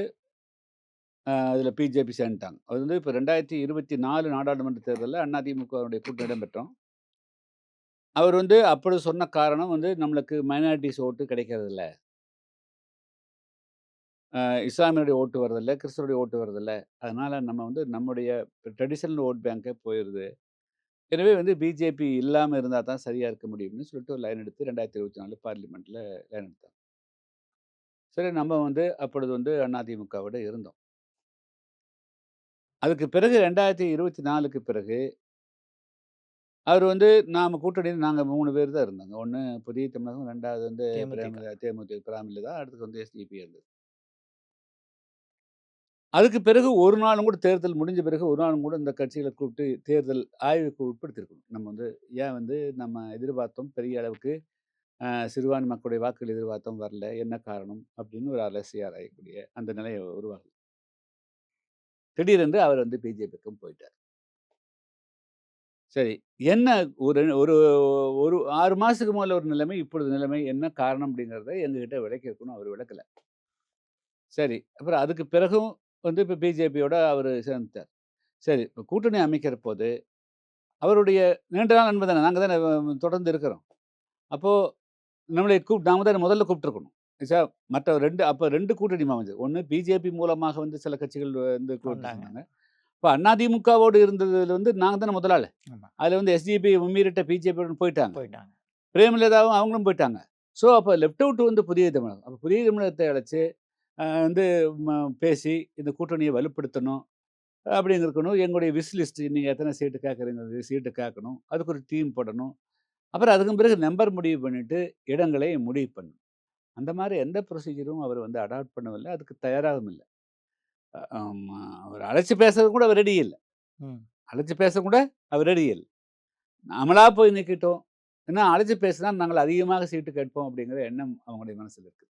அதுல பிஜேபி சேர்ந்துட்டாங்க. அது வந்து இப்ப 2024 நாடாளுமன்ற தேர்தல்ல அதிமுகவினுடைய கூட்டணி இடம் பெற்றோம். அவர் வந்து அப்பொழுது சொன்ன காரணம் வந்து நம்மளுக்கு மைனாரிட்டீஸ் ஓட்டு கிடைக்கிறதில்ல. இஸ்லாமியருடைய ஓட்டு வரதில்ல, கிறிஸ்தவருடைய ஓட்டு வரதில்ல. அதனால நம்ம வந்து நம்முடைய ட்ரெடிஷனல் வோட் பேங்கே போயிருது. எனவே வந்து பிஜேபி இல்லாம இருந்தா தான் சரியா இருக்க முடியும்னு சொல்லிட்டு ஒரு லைன் எடுத்து 2024 பார்லிமென்ட்ல லைன் எடுத்தாங்க. சரி நம்ம வந்து அப்பொழுது வந்து அதிமுகவோட இருந்தோம். அதுக்கு பிறகு 2024க்கு பிறகு அவரு வந்து நாம கூட்டணியில நாங்க 3 பேர் தான் இருந்தாங்க. 1 புதிய தமிழகம், 2வது வந்து தேமுதிக. பிராமில தான். அடுத்தது வந்து எஸ்டிபி இருந்தது. அதுக்கு பிறகு ஒரு நாளும் கூட தேர்தல் முடிஞ்ச பிறகு ஒரு நாளும் கூட இந்த கட்சிகள கூப்பிட்டு தேர்தல் ஆய்வுக்கு உட்படுத்தியிருக்கணும். நம்ம வந்து ஏன் வந்து நம்ம எதிர்பார்த்தோம் பெரிய அளவுக்கு சிறுபான்மை மக்களுடைய வாக்குகள் எதிர்பார்த்தோம் வரல, என்ன காரணம் அப்படின்னு ஒரு அலசி ஆராயக்கூடிய அந்த நிலை உருவாகுது. திடீரென்று அவர் வந்து பிஜேபிக்கும் போயிட்டார். சரி, என்ன ஒரு ஒரு ஒரு 6 மாசத்துக்கு முதல்ல ஒரு நிலைமை, இப்பொழுது நிலைமை என்ன காரணம் அப்படிங்கிறத எங்ககிட்ட விளக்கியிருக்கணும். அவர் விளக்கல. சரி, அப்புறம் அதுக்கு பிறகும் வந்து இப்ப பிஜேபியோட அவரு சேர்ந்துட்டார். சரி, இப்ப கூட்டணி அமைக்கிற போது அவருடைய நீண்ட நாள் நண்பர் தானே. நாங்க தானே தொடர்ந்து இருக்கிறோம். அப்போ நம்மளை நாம தானே முதல்ல கூப்பிட்டுருக்கணும். மற்ற 2 கூட்டணி அமைஞ்சது. ஒண்ணு பிஜேபி மூலமாக வந்து சில கட்சிகள் வந்து கூப்பிட்டு வந்தாங்க. சொன்னாங்க. இப்ப அதிமுகவோடு இருந்ததுல வந்து நாங்க தானே முதல் ஆளு. ஆமா. அதுல வந்து எஸ்டிபி மீறிட்ட பிஜேபியுடன் போயிட்டாங்க. போயிட்டாங்க. பிரேமலதாவும் அவங்களும் போயிட்டாங்க. ஸோ அப்ப லெஃப்ட் அவுட் வந்து புதிய தமிழகம். அப்ப புதிய தமிழகத்தை அழைச்சு வந்து பேசி இந்த கூட்டணியை வலுப்படுத்தணும் அப்படின்னு இருக்கணும். எங்களுடைய விஷ் லிஸ்ட் நீங்க எத்தனை சீட்டு கேட்குறீங்க சீட்டு கேட்கணும். அதுக்கு ஒரு டீம் போடணும். அப்புறம் அதுக்கு பிறகு நம்பர் முடிவு பண்ணிட்டு இடங்களை முடிவு பண்ணணும். அந்த மாதிரி எந்த ப்ரொசீஜரும் அவர் வந்து அடாப்ட் பண்ணவில்லை. அதுக்கு தயாராகவும் இல்ல. அவர் அழைச்சு பேசுறது கூட அவர் ரெடி இல்ல. ம். அழைச்சு பேச கூட அவர் ரெடி இல்ல. நாமளா போய் நிக்கிட்டோம். ஏன்னா அழைச்சு பேசினா நாங்கள் அதிகமாக சீட்டு கேட்போம் அப்படிங்கிற எண்ணம் அவங்களுடைய மனசுல இருக்கு.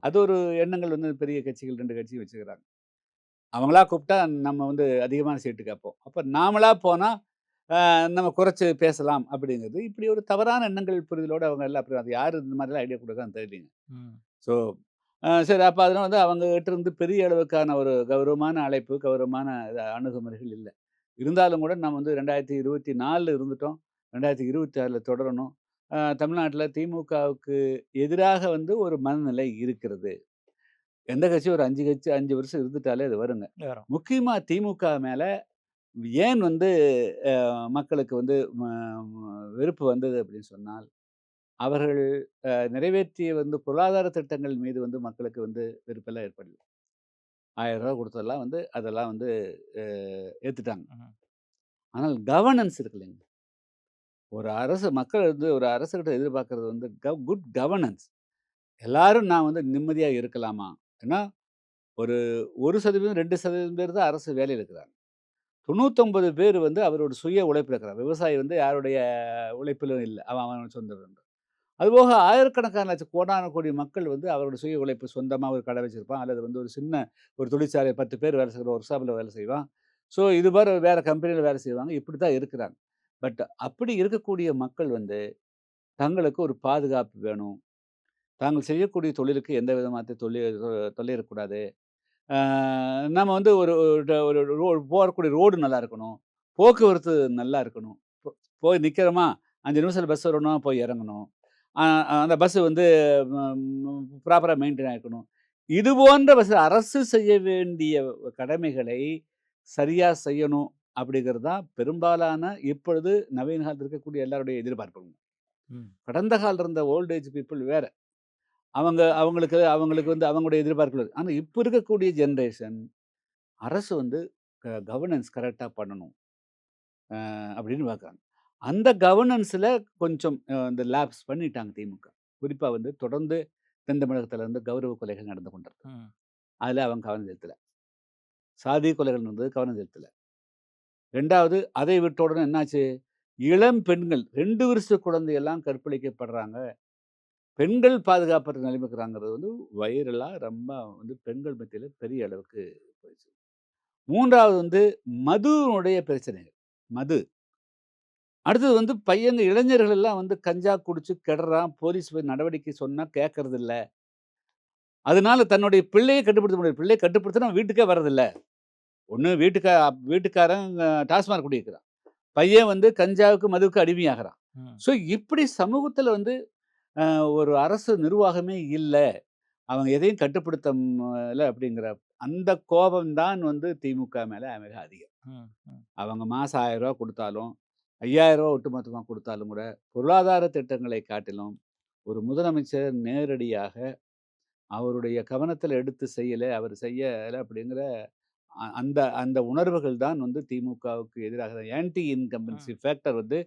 அது ஒரு எண்ணங்கள் வந்து பெரிய கட்சிகள் 2 கட்சியும் வச்சுக்கிறாங்க. அவங்களா கூப்பிட்டா நம்ம வந்து அதிகமான சீட்டு கேட்போம். அப்ப நாமளா போனா நம்ம குறைச்சு பேசலாம் அப்படிங்கிறது. இப்படி ஒரு தவறான எண்ணங்கள் புரிதலோட அவங்க எல்லாம் அப்புறம் அது யாரு இந்த மாதிரிலாம் ஐடியா குடுக்குறான்னு தெரியலங்க. ம். ஸோ சரி, அப்ப அதனால வந்து அவங்ககிட்ட இருந்து பெரிய அளவுக்கான ஒரு கௌரவமான அழைப்பு, கௌரவமான அணுகுமுறைகள் இல்ல. இருந்தாலும் கூட நம்ம வந்து 2024 இருந்துட்டோம். 2026ல தொடரணும். தமிழ்நாட்டுல திமுகவுக்கு எதிராக வந்து ஒரு மனநிலை இருக்கிறது. எந்த கட்சி ஒரு 5 வருஷம் இருந்துட்டாலே அது வருங்க. வரும். முக்கியமா திமுக மேல ஏன் வந்து மக்களுக்கு வந்து வெறுப்பு வந்தது அப்படின்னு சொன்னால், அவர்கள் நிறைவேற்றிய வந்து பொருளாதார திட்டங்கள் மீது வந்து மக்களுக்கு வந்து வெறுப்பெல்லாம் ஏற்படல. ரூ. 1000 குடுத்ததெல்லாம் வந்து அதெல்லாம் வந்து அ ஏத்துட்டாங்க. ம். ஆனால் கவர்னன்ஸ் இருக்கு இல்லைங்க. மக்கள் வந்து ஒரு அரசுகிட்ட எதிர்பார்க்கிறது வந்து குட் கவர்னன்ஸ். எல்லாரும் நான் வந்து நிம்மதியா இருக்கலாமா? ஏன்னா ஒரு 1% 2% பேர் தான் அரசு வேலையில இருக்கிறாங்க. 99 பேர் வந்து அவரோட சுய உழைப்புல இருக்கிறாங்க. விவசாயி வந்து யாருடைய உழைப்பிலும் இல்ல. அவன் சொந்த அதுபோக ஆயிரக்கணக்கான கோடான கோடி மக்கள் வந்து அவரோட சுய உழைப்பு சொந்தமா ஒரு கடை வச்சிருப்பான். அல்லது வந்து ஒரு தொழிற்சாலை 10 பேர் வேலை செய்ற ஒர்க் ஷாப்ல வேலை செய்வான். ஸோ இது வேற கம்பெனியில வேலை செய்வாங்க. இப்படி தான் இருக்கிறாங்க. பட் அப்படி இருக்கக்கூடிய மக்கள் வந்து தங்களுக்கு ஒரு பாதுகாப்பு வேணும். தாங்கள் செய்யக்கூடிய தொழிலுக்கு எந்த விதமான தொல்லை இருக்கக்கூடாது. ஆ நம்ம வந்து ஒரு ஒரு போகக்கூடிய ரோடு நல்லா இருக்கணும். போக்குவரத்து நல்லா இருக்கணும். போய் நிக்கிறோமா, 5 நிமிஷத்துல பஸ் வரணும்னா போய் இறங்கணும். அ அந்த பஸ் வந்து ப்ராப்பரா மெயின்டெயின் ஆயிருக்கணும். இது போன்ற அரசு செய்ய வேண்டிய கடமைகளை சரியா செய்யணும் அப்படிங்கிறது தான் பெரும்பாலான இப்பொழுது நவீன காலத்துல இருக்கக்கூடிய எல்லாருடைய எதிர்பார்ப்புங்க. ம். கடந்த காலம் இருந்த ஓல்ட் ஏஜ் பீப்பிள் வேற. அவங்களுக்கு வந்து அவங்களுடைய எதிர்பார்ப்புகள். ஆனா இப்ப இருக்கக்கூடிய ஜெனரேஷன் அரசு வந்து கவர்னன்ஸ் கரெக்ட்டா பண்ணணும். அப்படின்னு பார்க்குறாங்க. அந்த கவர்னன்ஸ்ல கொஞ்சம் இந்த லேப்ஸ் பண்ணிட்டாங்க திமுக. குறிப்பா வந்து தொடர்ந்து தென் தமிழகத்துல வந்து கௌரவ கொலைகள் நடந்து கொண்டிருக்கு. ம். அதுல அவங்க கவனம் செலுத்தல. சாதி கொலைகள் நடந்தது கவனம் செலுத்தல. 2வது அதை விட்ட உடனே என்னாச்சு? இளம் பெண்கள் 2 வருஷ குழந்தையெல்லாம் கற்பழிக்கப்படுறாங்க. பெண்கள் பாதுகாப்பற்ற நிலைமைக்கு இருக்கிறாங்கிறது வந்து வைரலா ரொம்ப வந்து பெண்கள் மத்தியில பெரிய அளவுக்கு போயிடுச்சு. 3வது வந்து மதுவினுடைய பிரச்சனைகள். மது. அடுத்தது வந்து இளைஞர்கள் எல்லாம் வந்து கஞ்சா குடிச்சு கெடுறான். போலீஸ் போய் நடவடிக்கை சொன்னா கேட்கறதில்ல. அதனால தன்னுடைய பிள்ளைய கட்டுப்படுத்த முடியாது. பிள்ளைய வீட்டுக்கே வர்றதில்ல. ஒண்ணு வீட்டுக்காரன் டாஸ்மாக் குடிக்கிறான். பையன் வந்து கஞ்சாவுக்கு, மதுவுக்கு அடிமையாகுறான். ம். ஸோ இப்படி சமூகத்துல வந்து ஒரு அரசு நிர்வாகமே இல்ல. அவங்க எதையும் கட்டுப்படுத்த அப்படிங்கிற அந்த கோபம் தான் வந்து திமுக மேல மிக அதிகம். ம். ம். அவங்க மாசம் ரூ. 1000 குடுத்தாலும், ரூ. 5000 ஒட்டுமொத்தமா குடுத்தாலும் கூட, பொருளாதார திட்டங்களை காட்டிலும் ஒரு முதலமைச்சர் நேரடியாக அவருடைய கவனத்துல எடுத்து செய்யல, அவர் செய்யல அப்படிங்கிற அந்த அந்த உணர்வுகள் தான் வந்து திமுகவுக்கு எதிராக ஆன்டி இன்கம்பன்சி ம். ஃபேக்டர் வந்து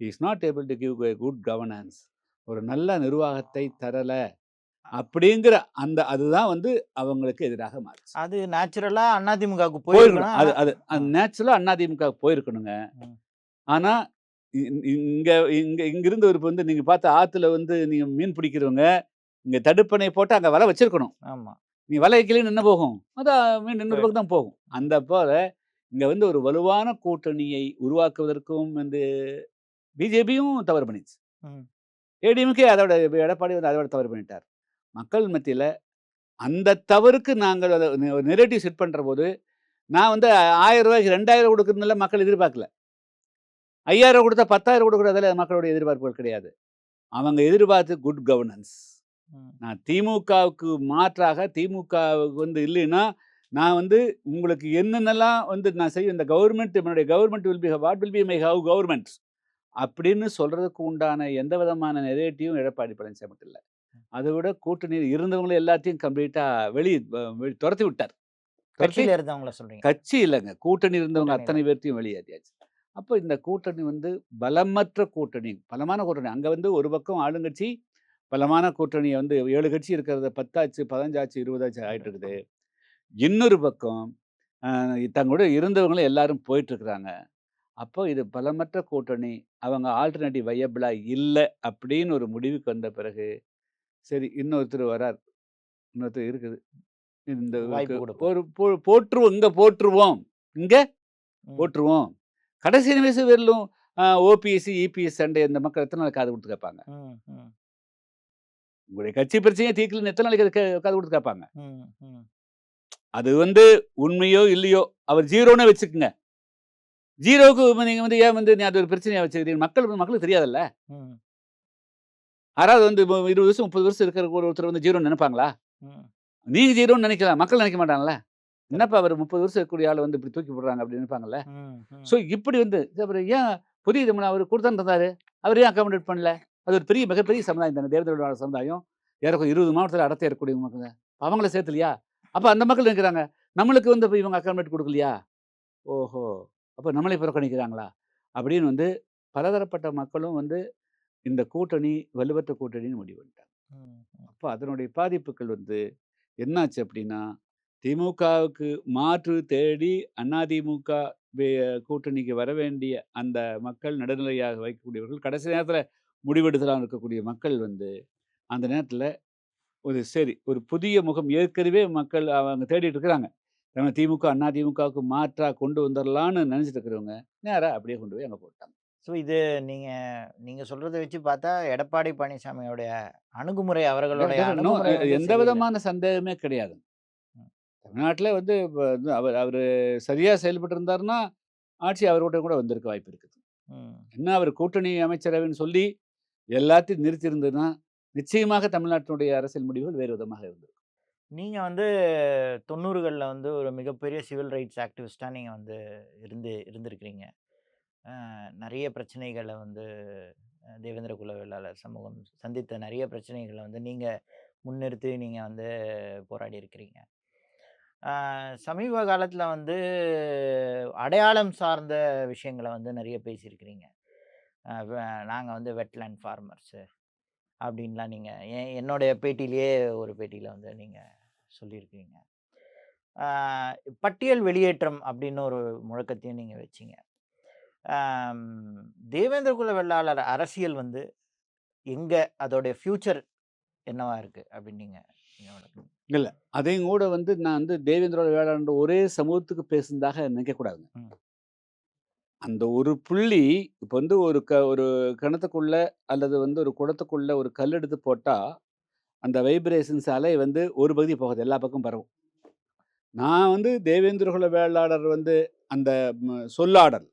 is not able to give a good governance. ஒரு நல்ல நிர்வாகத்தை தரல அப்படிங்கிற அதுதான் வந்து அவங்களுக்கு எதிராக மாறுச்சு. அது நேச்சுரலா அதிமுகவுக்கு போயிருக்கணும். போயிருக்கணும். அது அது நேச்சுரலா அதிமுக போயிருக்கணுங்க. ம். ஆனா இங்க இங்க இங்கிருந்து ஒரு வந்து நீங்க பார்த்த ஆத்துல வந்து நீங்க மீன் பிடிக்கிறவங்க, இங்க தடுப்பணை போட்டு அங்க வலை வச்சிருக்கணும். ஆமா. நீ வலை வைக்கலைன்னு என்ன போகும்? அதான் மீன் இன்னொரு போய் பக்கம் தான் போகும். அந்த போல இங்க வந்து ஒரு வலுவான கூட்டணியை உருவாக்குவதற்கும் வந்து பிஜேபியும் தவறு பண்ணிச்சு. ம். ஏடிஎம்கே அதோட எடப்பாடி வந்து அதோட தவறு பண்ணிட்டார். மக்கள் மத்தியில அந்த தவறுக்கு நாங்கள் அத நெரேட்டிவ் செட் பண்றபோது, நான் வந்து ரூ. 1000க்கு 2000 குடுக்கறதுல மக்கள் எதிர்பார்க்கல. 5000 குடுத்தா 10,000 குடுக்குறதுல மக்களுடைய எதிர்பார்ப்புகள் கிடையாது. அவங்க எதிர்பார்த்து குட் கவர்னன்ஸ். ம். நான் திமுகவுக்கு மாற்றாக திமுகவுக்கு வந்து இல்லைன்னா, நான் வந்து உங்களுக்கு என்னென்னலாம் வந்து நான் செய்வேன் இந்த கவர்ன்மென்ட் என்னுடைய government will be what will be my how government அப்படின்னு சொல்றதுக்கு உண்டான எந்த விதமான நெரேட்டிவும் எடப்பாடி பழனிசாமிட்ட இல்ல. அதை விட கூட்டணியில் இருந்தவங்கள எல்லாத்தையும் கம்ப்ளீட்டா துரத்தி விட்டார். துரத்தி கட்சியில இருந்தவங்கள சொல்றீங்க. கட்சி இல்லங்க. கூட்டணி இருந்தவங்க கூட்டணியில. அத்தனை பேர்த்தையும் வெளியேற்றியாச்சு. அப்போ இந்த கூட்டணி வந்து பலமற்ற கூட்டணி, பலமான கூட்டணி. அங்க வந்து ஒரு பக்கம் ஆளுங்கட்சி பலமான கூட்டணிய வந்து 7 கட்சி இருக்கிறத 10 ஆச்சு, 15 ஆச்சு, 20 ஆச்சு ஆயிட்டு இருக்குது. இன்னொரு பக்கம் அ தங்களோட இருந்தவங்களும் எல்லாரும் போயிட்டு இருக்கிறாங்க. அப்போ இது பலமற்ற கூட்டணி. அவங்க ஆல்டர்னேட்டிவ் வயபிளா இல்ல அப்படின்னு ஒரு முடிவுக்கு வந்த பிறகு, சரி இன்னொருத்தர் வரார். இன்னொருத்தர் இருக்குது. இந்த வாய்ப்பு குடுப்போம். ஒரு போட்டுருவோம். இங்க போட்டுருவோம். இங்க ம். போட்டுருவோம். கடைசி நிமிஷம் வரலும் ஓபிஎஸ், இபிஎஸ் சண்டை இந்த மக்கள் எத்தன நாள் காது குடுத்து கேட்பாங்க? ம். ம். உங்களுடைய கட்சி பிரச்சனையே தீர்க்கலன்னு எத்தன நாளைக்கு காது குடுத்து கேட்பாங்க? ம். ம். அது வந்து உண்மையோ, இல்லையோ அவர் 0ன்னே வச்சுக்கங்க. 0க்கு நீங்க வந்து ஏன் வந்து நீ அது ஒரு பிரச்சனையா வச்சுக்கிறீங்க? மக்களுக்கு தெரியாதுல்ல. ம். யாராவது வந்து 20 வருஷம், 30 வருஷம் இருக்கிற ஒருத்தர் வந்து 0ன்னு நெனைப்பாங்களா? ம். நீங்க 0ன்னு நெனைக்கலாம். மக்கள் நெனைக்க மாட்டாங்கல்ல. என்னப்பா அவர் 30 வருஷம் இருக்கக்கூடிய ஆள வந்து இப்படி தூக்கி போடுறாங்க அப்படின்னு நினைப்பாங்கல்ல. ம். ம். ஸோ இப்படி வந்து அப்புறம் ஏன் புதிய தமிழ் அவர் கொடுத்தான்னு இருந்தாரு. அவர் ஏன் அக்காமடேட் பண்ணல? அது ஒரு மிகப்பெரிய சமுதாயம் தானே. தேவேந்திரோட சமுதாயம். ஏறக்குறைய 20 மாவட்டத்தில அடர்த்தியா இருக்கக்கூடிய மக்கள். அவங்கள சேர்த்தலையா? அப்ப அந்த மக்கள் நினைக்கிறாங்க. நம்மளுக்கு வந்து இப்ப இவங்க அக்காமடேட் குடுக்கலையா? ஓஹோ! அப்ப நம்மளை புறக்கணிக்கிறாங்களா? அப்படின்னு வந்து பலதரப்பட்ட மக்களும் வந்து இந்த கூட்டணி வலுவற்ற கூட்டணின்னு முடிவு பண்ணிட்டாங்க. ம். ம். அப்ப அதனுடைய பாதிப்புகள் வந்து என்னாச்சு அப்படின்னா, திமுகவுக்கு மாற்று தேடி அதிமுக கூட்டணிக்கு வரவேண்டிய அந்த மக்கள் நடுநிலையாக வைக்கக்கூடியவர்கள், கடைசி நேரத்தில முடிவெடுக்கலாம் இருக்கக்கூடிய மக்கள் வந்து, அந்த நேரத்தில ஒரு புதிய முகம் ஏற்கனவே மக்கள் அவங்க தேடிட்டு இருக்கிறாங்க. நம்ம திமுக, அதிமுகவுக்கு மாற்றா கொண்டு வந்துரலான்னு நினைச்சிட்டு இருக்கிறவங்க, நேரா அப்படியே கொண்டு போய் அங்க போட்டாங்க. ஸோ இது நீங்க நீங்க சொல்றத வச்சு பார்த்தா, எடப்பாடி பழனிசாமியோடைய அணுகுமுறை அவர்களுடைய அணுகுமுறை வந்து எந்த சரியில்ல. விதமான சந்தேகமே கிடையாது. ம். தமிழ்நாட்டில வந்து இப்ப வந்து அவரு சரியா செயல்பட்டு இருந்தாருன்னா, ஆட்சி அவர்கிட்ட கூட வந்திருக்க வாய்ப்பு இருக்குது. ம். என்ன அவர் கூட்டணி அமைச்சரவைன்னு சொல்லி எல்லாத்தையும் நிறுத்தியிருந்ததுன்னா, நிச்சயமாக தமிழ்நாட்டினுடைய அரசியல் முடிவுகள் வேறு விதமாக இருந்திருக்கும். நீங்க வந்து 90கள்ல வந்து ஒரு மிகப்பெரிய சிவில் ரைட்ஸ் ஆக்டிவிஸ்ட்டா நீங்க வந்து இருந்திருக்கிறீங்க. நெறைய பிரச்சனைகள வந்து தேவேந்திர குல வேளாளர் சமூகம் சந்தித்த நெறைய பிரச்சனைகள வந்து நீங்க முன்னிறுத்தி நீங்க வந்து போராடி இருக்கிறீங்க. அ சமீப காலத்துல வந்து அடையாளம் சார்ந்த விஷயங்கள வந்து நெறைய பேசியிருக்கிறீங்க. அ வ நாங்க வந்து வெட்லேண்ட் ஃபார்மர்ஸு அப்படின்லாம் நீங்க என்னுடைய பேட்டியிலேயே ஒரு பேட்டியில வந்து நீங்க சொல்லியிருக்கீங்க. ஆ பட்டியல் வெளியேற்றம் அப்படின்னு ஒரு முழக்கத்தையும் நீங்க வச்சீங்க. ஆம், தேவேந்திர குல வேளாளர் அரசியல் வந்து எங்க அதோடைய ஃபியூச்சர் என்னவா இருக்கு அப்படின்னு நீங்க நீங்க வளர்க்கணும். இல்ல. அதையும் கூட வந்து நான் வந்து தேவேந்திரோட வேளாண்ன்ற ஒரே சமூகத்துக்கு பேசுனதாக நினைக்கக்கூடாதுங்க. ம். அந்த ஒரு புள்ளி இப்ப வந்து ஒரு கிணத்துக்குள்ள அல்லது வந்து ஒரு குடத்துக்குள்ள ஒரு கல் எடுத்து போட்டா, அந்த வைப்ரேஷன்ஸ் அலை வந்து ஒரு பகுதி போகாது. எல்லா பக்கமும் பரவும். நான் வந்து தேவேந்திர குல வேளாளர் வந்து அந்த சொல்லாடல்.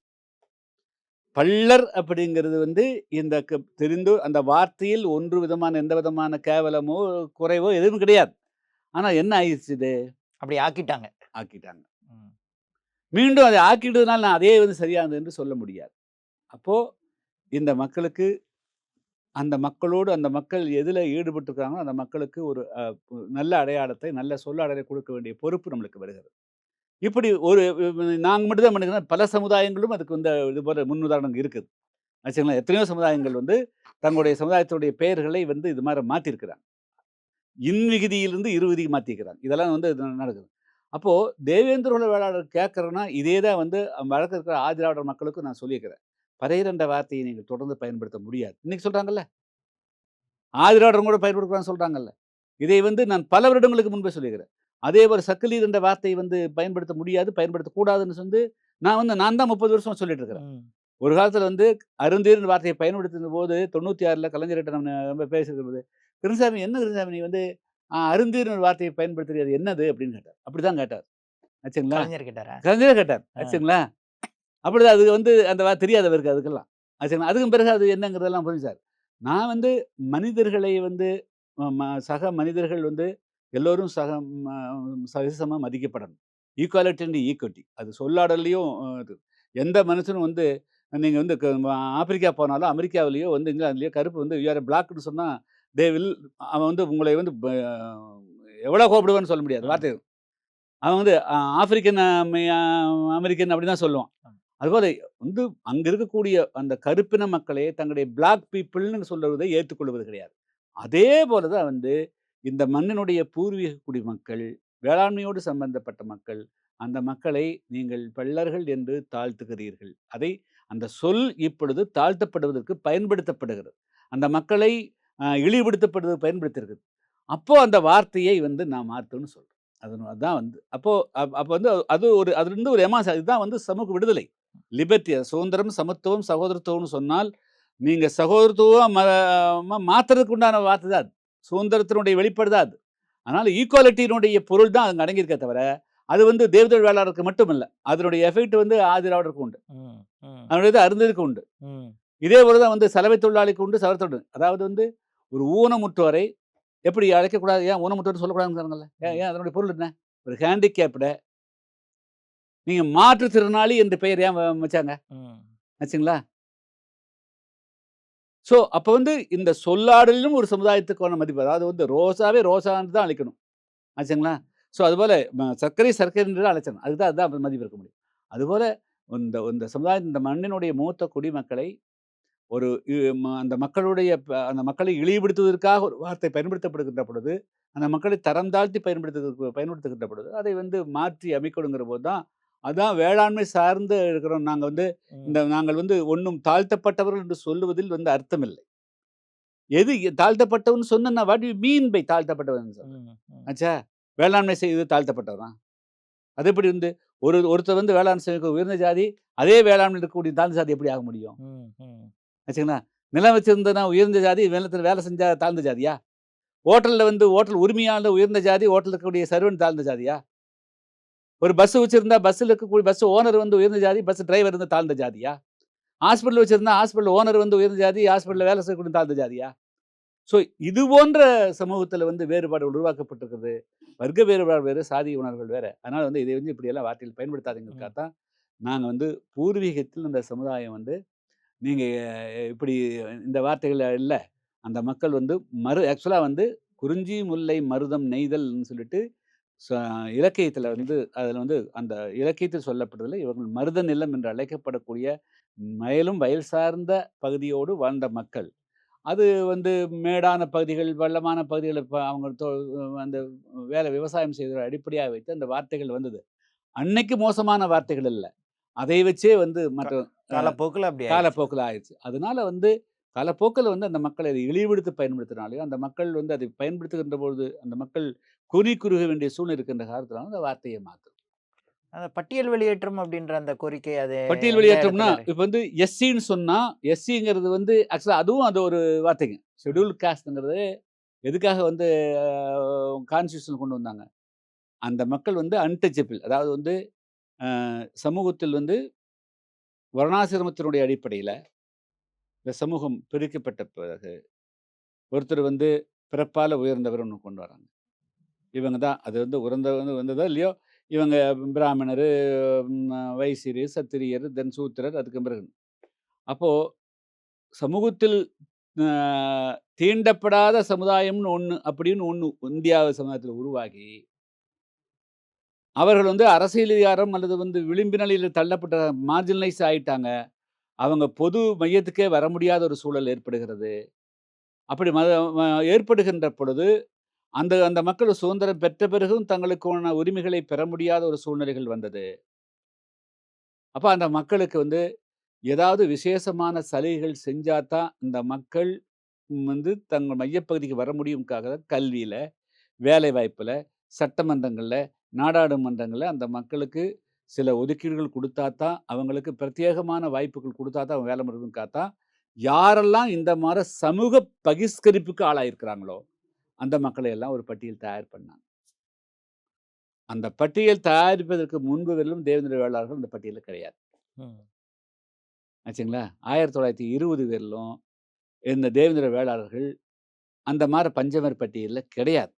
பள்ளர் அப்படிங்கிறது வந்து இந்த தெரிந்து அந்த வார்த்தையில் ஒன்று விதமான எந்த விதமான கேவலமோ, குறைவோ எதுவும் கிடையாது. ஆனா என்ன ஆயிருச்சு இது? அப்படி ஆக்கிட்டாங்க. ஆக்கிட்டாங்க. ம். மீண்டும் அதை ஆக்கிட்டதுனால நான் அதே வந்து சரியானது என்று சொல்ல முடியாது. அப்போ இந்த மக்களுக்கு அந்த மக்களோடு அந்த மக்கள் எதுல ஈடுபட்டிருக்காங்களோ, அந்த மக்களுக்கு ஒரு நல்ல அடையாளத்தை, நல்ல சொல்லாடலை கொடுக்க வேண்டிய பொறுப்பு நம்மளுக்கு வருகிறது. இப்படி ஒரு நாங்க மட்டும் தான் பண்ணிக்கிறோம். பல சமுதாயங்களும் அதுக்கு வந்து இது போல முன்னுதாரணம் இருக்குது. ஆச்சுங்களா? எத்தனையோ சமுதாயங்கள் வந்து தங்களுடைய சமுதாயத்துடைய பெயர்களை வந்து இது மாரி மாத்தியிருக்கிறாங்க. விகுதியிலிருந்து இருவிதிக்கு மாத்திக்கிறாங்க. இதெல்லாம் வந்து இது நடக்குது. அப்போ தேவேந்திர குல வேளாளர் கேட்கறேன்னா, இதே தான் வந்து வழக்க இருக்கிற ஆதிதிராவிடர் மக்களுக்கும் நான் சொல்லியிருக்கிறேன். பறையர் என்ற வார்த்தையை நீங்கள் தொடர்ந்து பயன்படுத்த முடியாது. இன்னைக்கு சொல்றாங்கல்ல. ஆதிராவிடரும் கூட பயன்படுத்தலாம்னு சொல்றாங்கல்ல. இதை வந்து நான் பல வருடங்களுக்கு முன்பே சொல்லியிருக்கிறேன். அதேபோல சக்கிலீர் என்ற வார்த்தையை வந்து பயன்படுத்த முடியாது, பயன்படுத்தக்கூடாதுன்னு நான் தான் 30 வருஷமா சொல்லிட்டு இருக்கிறேன். ம். ஒரு காலத்துல வந்து அருந்தீர்ன்ற வார்த்தையை பயன்படுத்தினபோது 96ல கலைஞர்கிட்ட நம்ம பேசியிருக்கும்போது, "கிருஷ்ணசாமி என்ன கிருஷ்ணசாமி நீ வந்து அருந்தீர்ன்ற வார்த்தையை பயன்படுத்துறது அது என்னது?" அப்படின்னு கேட்டார். அப்படிதான் கேட்டார். ஆச்சுங்களா? கலைஞர் கேட்டாரா? கலைஞரே கேட்டார். ஆ. ஆச்சுங்களா? அப்படிதான் அது வந்து அந்த தெரியாது அவருக்கு அதுக்கெல்லாம். ஆச்சுங்களா? அதுக்கும் பிறகு அது என்னங்கிறதெல்லாம் புரிஞ்சார். நான் வந்து மனிதர்களை வந்து சக மனிதர்கள் வந்து எல்லோரும் ம சரிசமமா மதிக்கப்படணும். Equality and equity. அது சொல்லாடல்லயும் இது. எந்த மனுஷனும் வந்து நீங்க வந்து ஆப்பிரிக்கா போனாலும், அமெரிக்காவிலயோ வந்து இங்கிலாந்துலயோ கருப்பு வந்து யூ ஆர் பிளாக்ன்னு சொன்னா, தே வில் அவன் வந்து உங்களை வந்து எவ்வளோ கோவப்படுவான்னு சொல்ல முடியாது. ம். வார்த்தை அவன் வந்து ஆப்பிரிக்கன் அமெரிக்கன் அப்படி தான் சொல்லுவான். ம். அதுபோல வந்து அங்க இருக்கக்கூடிய அந்த கருப்பின மக்களே தங்களுடைய பிளாக் பீப்பிள்ன்னு சொல்லுவதை ஏற்றுக்கொள்வது கிடையாது. அதே போல தான் வந்து இந்த மண்ணினுடைய பூர்வீக குடிமக்கள், வேளாண்மையோடு சம்பந்தப்பட்ட மக்கள், அந்த மக்களை நீங்கள் பள்ளர்கள் என்று தாழ்த்துகிறீர்கள். அந்த சொல் இப்பொழுது தாழ்த்தப்படுவதற்கு பயன்படுத்தப்படுகிறது. அந்த மக்களை இழிவுபடுத்தப்படுவது பயன்படுத்தியிருக்குது. அப்போ அந்த வார்த்தையை வந்து நான் மாத்தணும்னு சொல்றேன். அதான் வந்து அப்போ அப்ப வந்து அதிலிருந்து ஒரு இதுதான் வந்து சமூக விடுதலை. லிபர்ட்டி சுதந்திரம், சமத்துவம், சகோதரத்துவம்னு சொன்னால், நீங்க சகோதரத்துவம் மாத்துறதுக்கு உண்டான வார்த்தை தான் அது. சுதந்திரத்தினுடைய வெளிப்பாடு தான் அது. அதனால ஈக்குவாலிட்டியினுடைய பொருள் தான் அங்க அடங்கியிருக்கே தவிர, அது வந்து தேவதர் வேளாளருக்கு மட்டும் இல்ல. அதனுடைய எஃபெக்ட் வந்து ஆதிராவிடருக்கு உண்டு. ம். ம். அதனுடைய இது அருந்ததிக்கு உண்டு. ம். இதே போல தான் வந்து சலவை தொழிலாளிக்கு உண்டு, சவரத்தொழில். அதாவது வந்து ஒரு ஊனமுற்றோரை எப்படி அழைக்கக்கூடாது? ஏன் ஊனமுற்றோர்ன்னு சொல்லக்கூடாதுங்கிறாங்கல்ல. ஏன் ஏன் அதனுடைய பொருள் என்ன? ஒரு ஹேண்டிகேப்ட நீங்க மாற்றுத்திறனாளி என்று பெயர் ஏன் வச்சாங்க? ம். ஆச்சுங்களா? ஸோ, அப்ப வந்து இந்த சொல்லாடலிலும் ஒரு சமுதாயத்துக்கான மதிப்பு. அதாவது வந்து ரோசாவே ரோசான்னு தான் அழைக்கணும். ஆச்சுங்களா? ஸோ, அதுபோல சர்க்கரை சர்க்கரை என்று தான் அழைச்சணும். அதுதான் மதிப்பு இருக்க முடியும். அதுபோல இந்த இந்த சமுதாயம் இந்த மண்ணினுடைய மூத்த குடிமக்களை ஒரு இ ம அந்த மக்களுடைய அந்த மக்களை இழிவுபடுத்துவதற்காக ஒரு வார்த்தை பயன்படுத்தப்படுகின்ற பொழுது, அந்த மக்களை தரம் தாழ்த்தி பயன்படுத்துகின்ற பொழுது, அதை வந்து மாற்றி அமைக்கணுங்கிற போது தான், அதான் வேளாண்மை சார்ந்து இருக்கிறோம். ம். நாங்கள் வந்து ஒண்ணும் தாழ்த்தப்பட்டவர்கள் என்று சொல்லுவதில் வந்து அர்த்தமில்லை. எது தாழ்த்தப்பட்டவன்னு சொன்னேன்னா, வாட் யூ மீன் பை தாழ்த்தப்பட்டவன் சொல்றேன். ம். ம். ஆச்சா? வேளாண்மை செய்வது தாழ்த்தப்பட்டவனா? அது எப்படி வந்து ஒருத்தர் வந்து வேளாண் செய்ய உயர்ந்த ஜாதி, அதே வேளாண்மையில் இருக்கக்கூடிய தாழ்ந்த ஜாதி எப்படி ஆக முடியும்? ம். ம். ஆச்சுங்களா? நிலம் வச்சிருந்தனா உயர்ந்த ஜாதி, நிலத்துல வேலை செஞ்சா தாழ்ந்த ஜாதியா? ஹோட்டல் உரிமையாளர் உயர்ந்த ஜாதி, ஹோட்டல்ல இருக்கக்கூடிய சர்வன்ட் தாழ்ந்த ஜாதியா? ஒரு பஸ் வச்சிருந்தா பஸ்ல இருக்கக்கூடிய பஸ் ஓனர் வந்து உயர்ந்த ஜாதி, பஸ் டிரைவர் வந்து தாழ்ந்த ஜாதியா? ஹாஸ்பிட்டல் வச்சிருந்தா ஹாஸ்பிட்டல் ஓனர் வந்து உயர்ந்த ஜாதி, ஹாஸ்பிட்டல்ல வேலை செய்யக்கூடிய தாழ்ந்த ஜாதியா? ஸோ இது போன்ற சமூகத்துல வந்து வேறுபாடுகள் உருவாக்கப்பட்டிருக்குது. வர்க்க வேறுபாடு வேறு, சாதி உணர்வுகள் வேற. அதனால வந்து இதை வந்து இப்படியெல்லாம் வார்த்தைகள் பயன்படுத்தாதீங்கறதுக்காக ம். தான், நாங்க வந்து பூர்வீகத்தில் இந்த சமுதாயம் வந்து நீங்க இப்படி இந்த வார்த்தைகள் இல்ல. அந்த மக்கள் வந்து ஆக்சுவலா வந்து குறிஞ்சி, முல்லை, மருதம் நெய்தல்ன்னு சொல்லிட்டு ச இலக்கியத்தில வந்து அதில வந்து அந்த இலக்கியத்தில் சொல்லப்படுவதில இவர்கள் மருத நிலம் என்று அழைக்கப்படக்கூடிய மேலும் வயல் சார்ந்த பகுதியோடு வாழ்ந்த மக்கள். அது வந்து மேடான பகுதிகள், பள்ளமான பகுதிகள அவங்க அந்த விவசாயம் செய்வதை அடிப்படையா வைத்து அந்த வார்த்தைகள் வந்தது. அன்னைக்கு மோசமான வார்த்தைகள் இல்ல. அதை வச்சே வந்து க மற்ற அ காலப்போக்குல அப்படி ஆயிடுச்சு. காலப்போக்குல ஆயிருச்சு. அதனால வந்து காலப்போக்குல வந்து அந்த மக்கள் அதை இழிவுபடுத்தி பயன்படுத்தினாலயும், அந்த மக்கள் வந்து அதை பயன்படுத்துகின்ற பொழுது, அந்த மக்கள் குறுக வேண்டிய சூழ்நிலை இருக்கின்ற காரணத்தினால அந்த வார்த்தைய மாத்தணும். அந்த பட்டியல் வெளியேற்றம் அப்படின்ற அந்த கோரிக்கை அது பட்டியல் எந்த வெளியேற்றம்னா, இடத்துல இப்ப வந்து எஸ்சின்னு சொன்னா, எஸ்சிங்கிறது வந்து ஆக்சுவலா அதுவும் அது ஒரு வார்த்தைங்க. ஷெட்யூல் காஸ்ட்ங்கிறது எதுக்காக வந்து கான்ஸ்டிடியூஷன்ல கொண்டு வந்தாங்க? அந்த மக்கள் வந்து அன்டச்சபிள். அதாவது வந்து சமூகத்தில் வந்து வர்ணாசிரமத்தினுடைய அடிப்படையில இந்த சமூகம் பிரிக்கப்பட்ட பிறகு, ஒருத்தர் வந்து பிறப்பால உயர்ந்தவர்ன்னு கொண்டு வராங்க. இவங்க தான் அது வந்து வந்ததோ இல்லையோ, இவங்க பிராமணரு, வைசியரு, சத்திரியர், தென் சூத்திரர் அதுக்கு பிறகு. அப்போ சமூகத்தில் அ தீண்டப்படாத சமுதாயம்னு அப்படின்னு ஒண்ணு இந்தியா சமுதாயத்தில உருவாகி, அவர்கள் வந்து அரசியல் அதிகாரம் அல்லது வந்து விளிம்பு நிலையில தள்ளப்பட்ட மார்ஜினலைஸ் ஆயிட்டாங்க. அவங்க பொது மையத்துக்கே வர முடியாத ஒரு சூழல் ஏற்படுகிறது. அப்படி ஏற்படுகின்ற பொழுது, அந்த அந்த மக்கள் சுதந்திரம் பெற்ற பிறகும் தங்களுக்கான உரிமைகளை பெற முடியாத ஒரு சூழ்நிலைகள் வந்தது. அப்ப அந்த மக்களுக்கு வந்து ஏதாவது விசேஷமான சலுகைகள் செஞ்சா தான் இந்த மக்கள் வந்து தங்கள் மையப்பகுதிக்கு வர முடியும்க்காக தான் கல்வியில, வேலைவாய்ப்புல, சட்டமன்றங்கள்ல, நாடாளுமன்றங்கள்ல அந்த மக்களுக்கு சில ஒதுக்கீடுகள் குடுத்தா தான், அவங்களுக்கு பிரத்யேகமான வாய்ப்புகள் குடுத்தா தான் அவங்க வேலை முடியும்க்காக தான், யாரெல்லாம் இந்த மாரி சமூக பகிஷ்கரிப்புக்கு ஆளாயிருக்கிறாங்களோ, அந்த மக்களை எல்லாம் ஒரு பட்டியல் தயார் பண்ணாங்க. அந்த பட்டியல் தயாரிப்பதற்கு முன்பு வரையிலும் தேவேந்திர வேளாளர்கள் அந்த பட்டியல்ல கிடையாது. ம். ஆச்சுங்களா? 1920 வரையிலும் இந்த தேவேந்திர வேளாளர்கள் அந்த மாரி பஞ்சமர் பட்டியல்ல கிடையாது.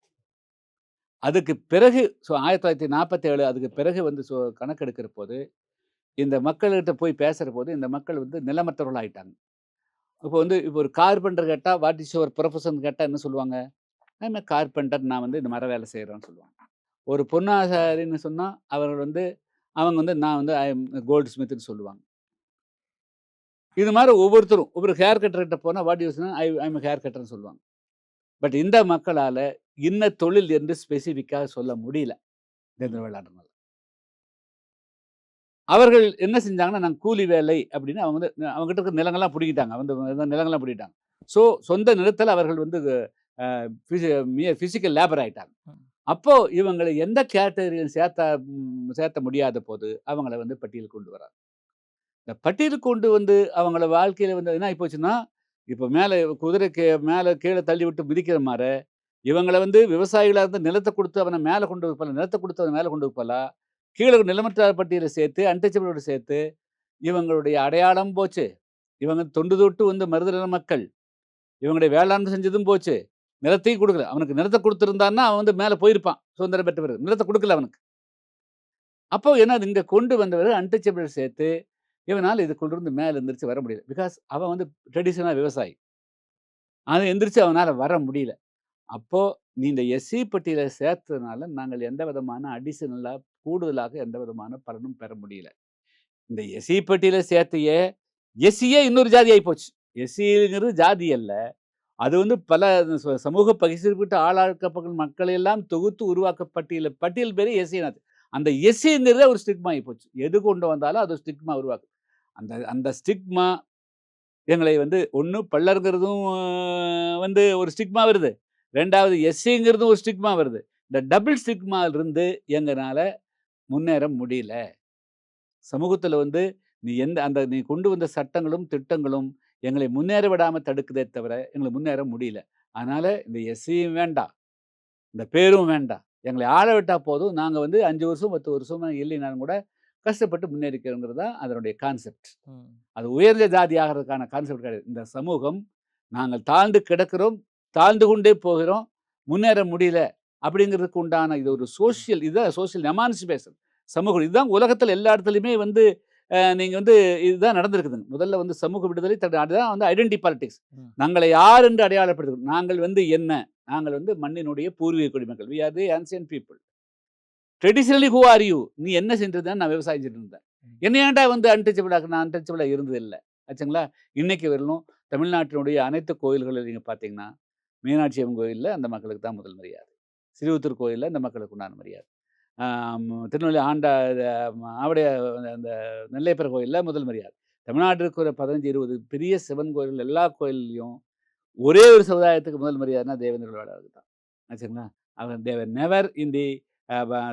அதுக்கு பிறகு 1947 அதுக்கு பிறகு வந்து கணக்கெடுக்கிற போது, இந்த மக்கள்கிட்ட போய் பேசுற போது, இந்த மக்கள் வந்து நிலமற்றவர்கள் ஆயிட்டாங்க. இப்போ ஒரு கார்பெண்டர் கேட்டா, வாட் இஸ் யுவர் புரொஃபஷன் கேட்டா என்ன சொல்லுவாங்க? ஐ அம் எ கார்பெண்டர், நான் வந்து இந்த மர வேலை செய்றேன்னு சொல்லுவாங்க. ஒரு பொன்னாசாரின்னு சொன்னா, அவர்கள் வந்து அவங்க வந்து நான் வந்து ஐ அம் கோல்ட் ஸ்மித்ன்னு சொல்லுவாங்க. இது மாரி ஒவ்வொருத்தரும், ஒவ்வொரு ஹேர் கட்டர் கிட்ட போனா, what you I am a hair கட்டர்ன்னு சொல்லுவாங்க. பட் இந்த மக்களால இன்ன தொழில் என்று ஸ்பெசிஃபிக்கா சொல்ல முடியல. தேவேந்திர வேளாளர்னால. அவர்கள் என்ன செஞ்சாங்கன்னா, நாங்க கூலி வேலை அப்படின்னு அவங்க வந்து அவங்ககிட்ட இருக்கிற நிலங்கள்லாம் புடுங்கிட்டாங்க. வந்து நிலங்கள்லாம் புடுங்கிட்டாங்க. சொந்த நிலத்தில அவர்கள் வந்து அ பிசிக்கல் லேபர் ஆயிட்டாங்க. ம். அப்போ இவங்கள எந்த கேட்டகரியில் சேர்த்த முடியாத போது, அவங்கள வந்து பட்டியலுக்கு கொண்டு வராங்க. இந்த பட்டியலுக்கு கொண்டு வந்து அவங்கள வாழ்க்கையில வந்து என்ன ஆயி போச்சுன்னா, இப்போ மேல குதிரைக்கு மேல கீழ தள்ளிவிட்டு மிதிக்கிற மார, இவங்கள வந்து விவசாயிகளா இருந்து நிலத்த குடுத்து அவன மேல கொண்டு வைப்பல, நிலத்த குடுத்து அவன மேல கொண்டு வைப்பலா, கீழ நிலமற்ற பட்டியல சேர்த்து, அன்டச்சபிளோட சேர்த்து, இவங்களுடைய அடையாளம் போச்சு. இவங்க தொன்று தொட்டு வந்து மருதநில மக்கள். இவங்களுடைய வேளாண்மை செஞ்சதும் போச்சு. நிலத்தையும் குடுக்கல. அவனுக்கு நிலத்த குடுத்திருந்தான்னா, அவன் வந்து மேல போயிருப்பான். சுதந்திரம் பெற்ற பிறகு. நிலத்த குடுக்கல அவனுக்கு. அப்போ என்னது இங்க கொண்டு வந்தவரு அன்டச்சபிள் சேர்த்து, இவனால இதுக்குள்ளருந்து மேல எந்திரிச்சு வர முடியல. பிகாஸ் அவன் வந்து ட்ரெடிஷனலா விவசாயி. அவன் எந்திரிச்சு அவனால வர முடியல. அப்போ நீ இந்த எஸ்சி பட்டியல சேர்த்ததுனால, நாங்கள் எந்த விதமான அடிஷனலா கூடுதலாக எந்த விதமான பலனும் பெற முடியல. இந்த எஸ்சி பட்டியல சேர்த்தையே, எஸ்சியே இன்னொரு ஜாதி ஆயிப்போச்சு. எஸ்சிங்கிறது ஜாதி அல்ல. அது வந்து பல சமூக பகிர்வுக்கு ஆளாக்கப்பட்ட மக்களை எல்லாம் தொகுத்து உருவாக்க பட்டியல் பேரு எஸ்சின்னு. அந்த எஸ்சிங்கிறதே ஒரு ஸ்டிக்மா ஆயிப்போச்சு. எது கொண்டு வந்தாலும் அது ஸ்டிக்மா உருவாக்கும். அந்த அந்த ஸ்டிக்மா எங்களை வந்து ஒண்ணு பல்லர்ங்கிறதும் வந்து ஒரு ஸ்டிக்மா வருது. 2வது எஸ்சிங்கிறதும் ஒரு ஸ்டிக்மா வருது. இந்த டபுள் ஸ்டிக்மாலிருந்து எங்கனால முன்னேற முடியல. சமூகத்துல வந்து நீ கொண்டு வந்த சட்டங்களும், திட்டங்களும் எங்களை முன்னேற விடாம தடுக்குதே தவிர, எங்கள முன்னேற முடியல. அதனால இந்த எஸ்சியும் வேண்டாம். இந்த பேரும் வேண்டாம். எங்களை ஆள விட்டா போதும். நாங்க வந்து 5 வருஷம், 10 வருஷமா இல்லைனாலும் கூட கஷ்டப்பட்டு முன்னேறிக்கிறோங்கிறது தான் அதனுடைய கான்செப்ட். ம். அது உயர்ந்த ஜாதி ஆகுறதுக்கான கான்செப்ட் கிடையாது. இந்த சமூகம் நாங்கள் தாழ்ந்து கிடக்கிறோம், தாழ்ந்து கொண்டே போகிறோம், முன்னேற முடியல அப்படிங்கிறதுக்கு உண்டான இது ஒரு இதுதான் சோசியல் எமான்சிபேஷன். சமூகம் இதுதான் உலகத்துல எல்லா இடத்துலயுமே வந்து நீங்க வந்து இதுதான் நடந்திருக்குதுங்க. முதல்ல வந்து சமூக விடுதலை அதுதான் வந்து ஐடென்டிட்டி பாலிடிக்ஸ். ம். நாங்களை யார் என்று அடையாளப்படுத்துகிறோம். நாங்கள் வந்து என்ன? நாங்கள் வந்து மண்ணினுடைய பூர்வீக குடிமக்கள். We are the ancient people. Traditionally who are you? நீ என்ன செஞ்சிருந்தேன்னு நான் விவசாயம் செஞ்சுட்டு இருந்தேன். ம். என்ன ஏன்டா வந்து நான் அன்டச்சபிளா இருந்தது இல்ல. ஆச்சுங்களா? இன்னைக்கு வரையிலும் தமிழ்நாட்டினுடைய அனைத்து கோயில்களிலும் நீங்க பார்த்தீங்கன்னா, மீனாட்சி அம்மன் கோயில்ல அந்த மக்களுக்கு தான் முதல் மரியாதை. ஸ்ரீவில்லிபுத்தூர் கோயில்ல இந்த மக்களுக்கு உண்டான மரியாதை. திருநெல்வேலி ஆவுடைய அந்த நெல்லையப்பர் கோயில்ல முதல் மரியாதை. தமிழ்நாட்டில் இருக்கிற 15, 20 பெரிய சிவன் கோயில்கள் எல்லா கோயில்லயும் ஒரே ஒரு சமுதாயத்துக்கு முதல் மரியாதைன்னா தேவேந்திர வேளாளருக்கு தான். ஆச்சுங்களா? அவர் தேவர் நெவர் இன் தி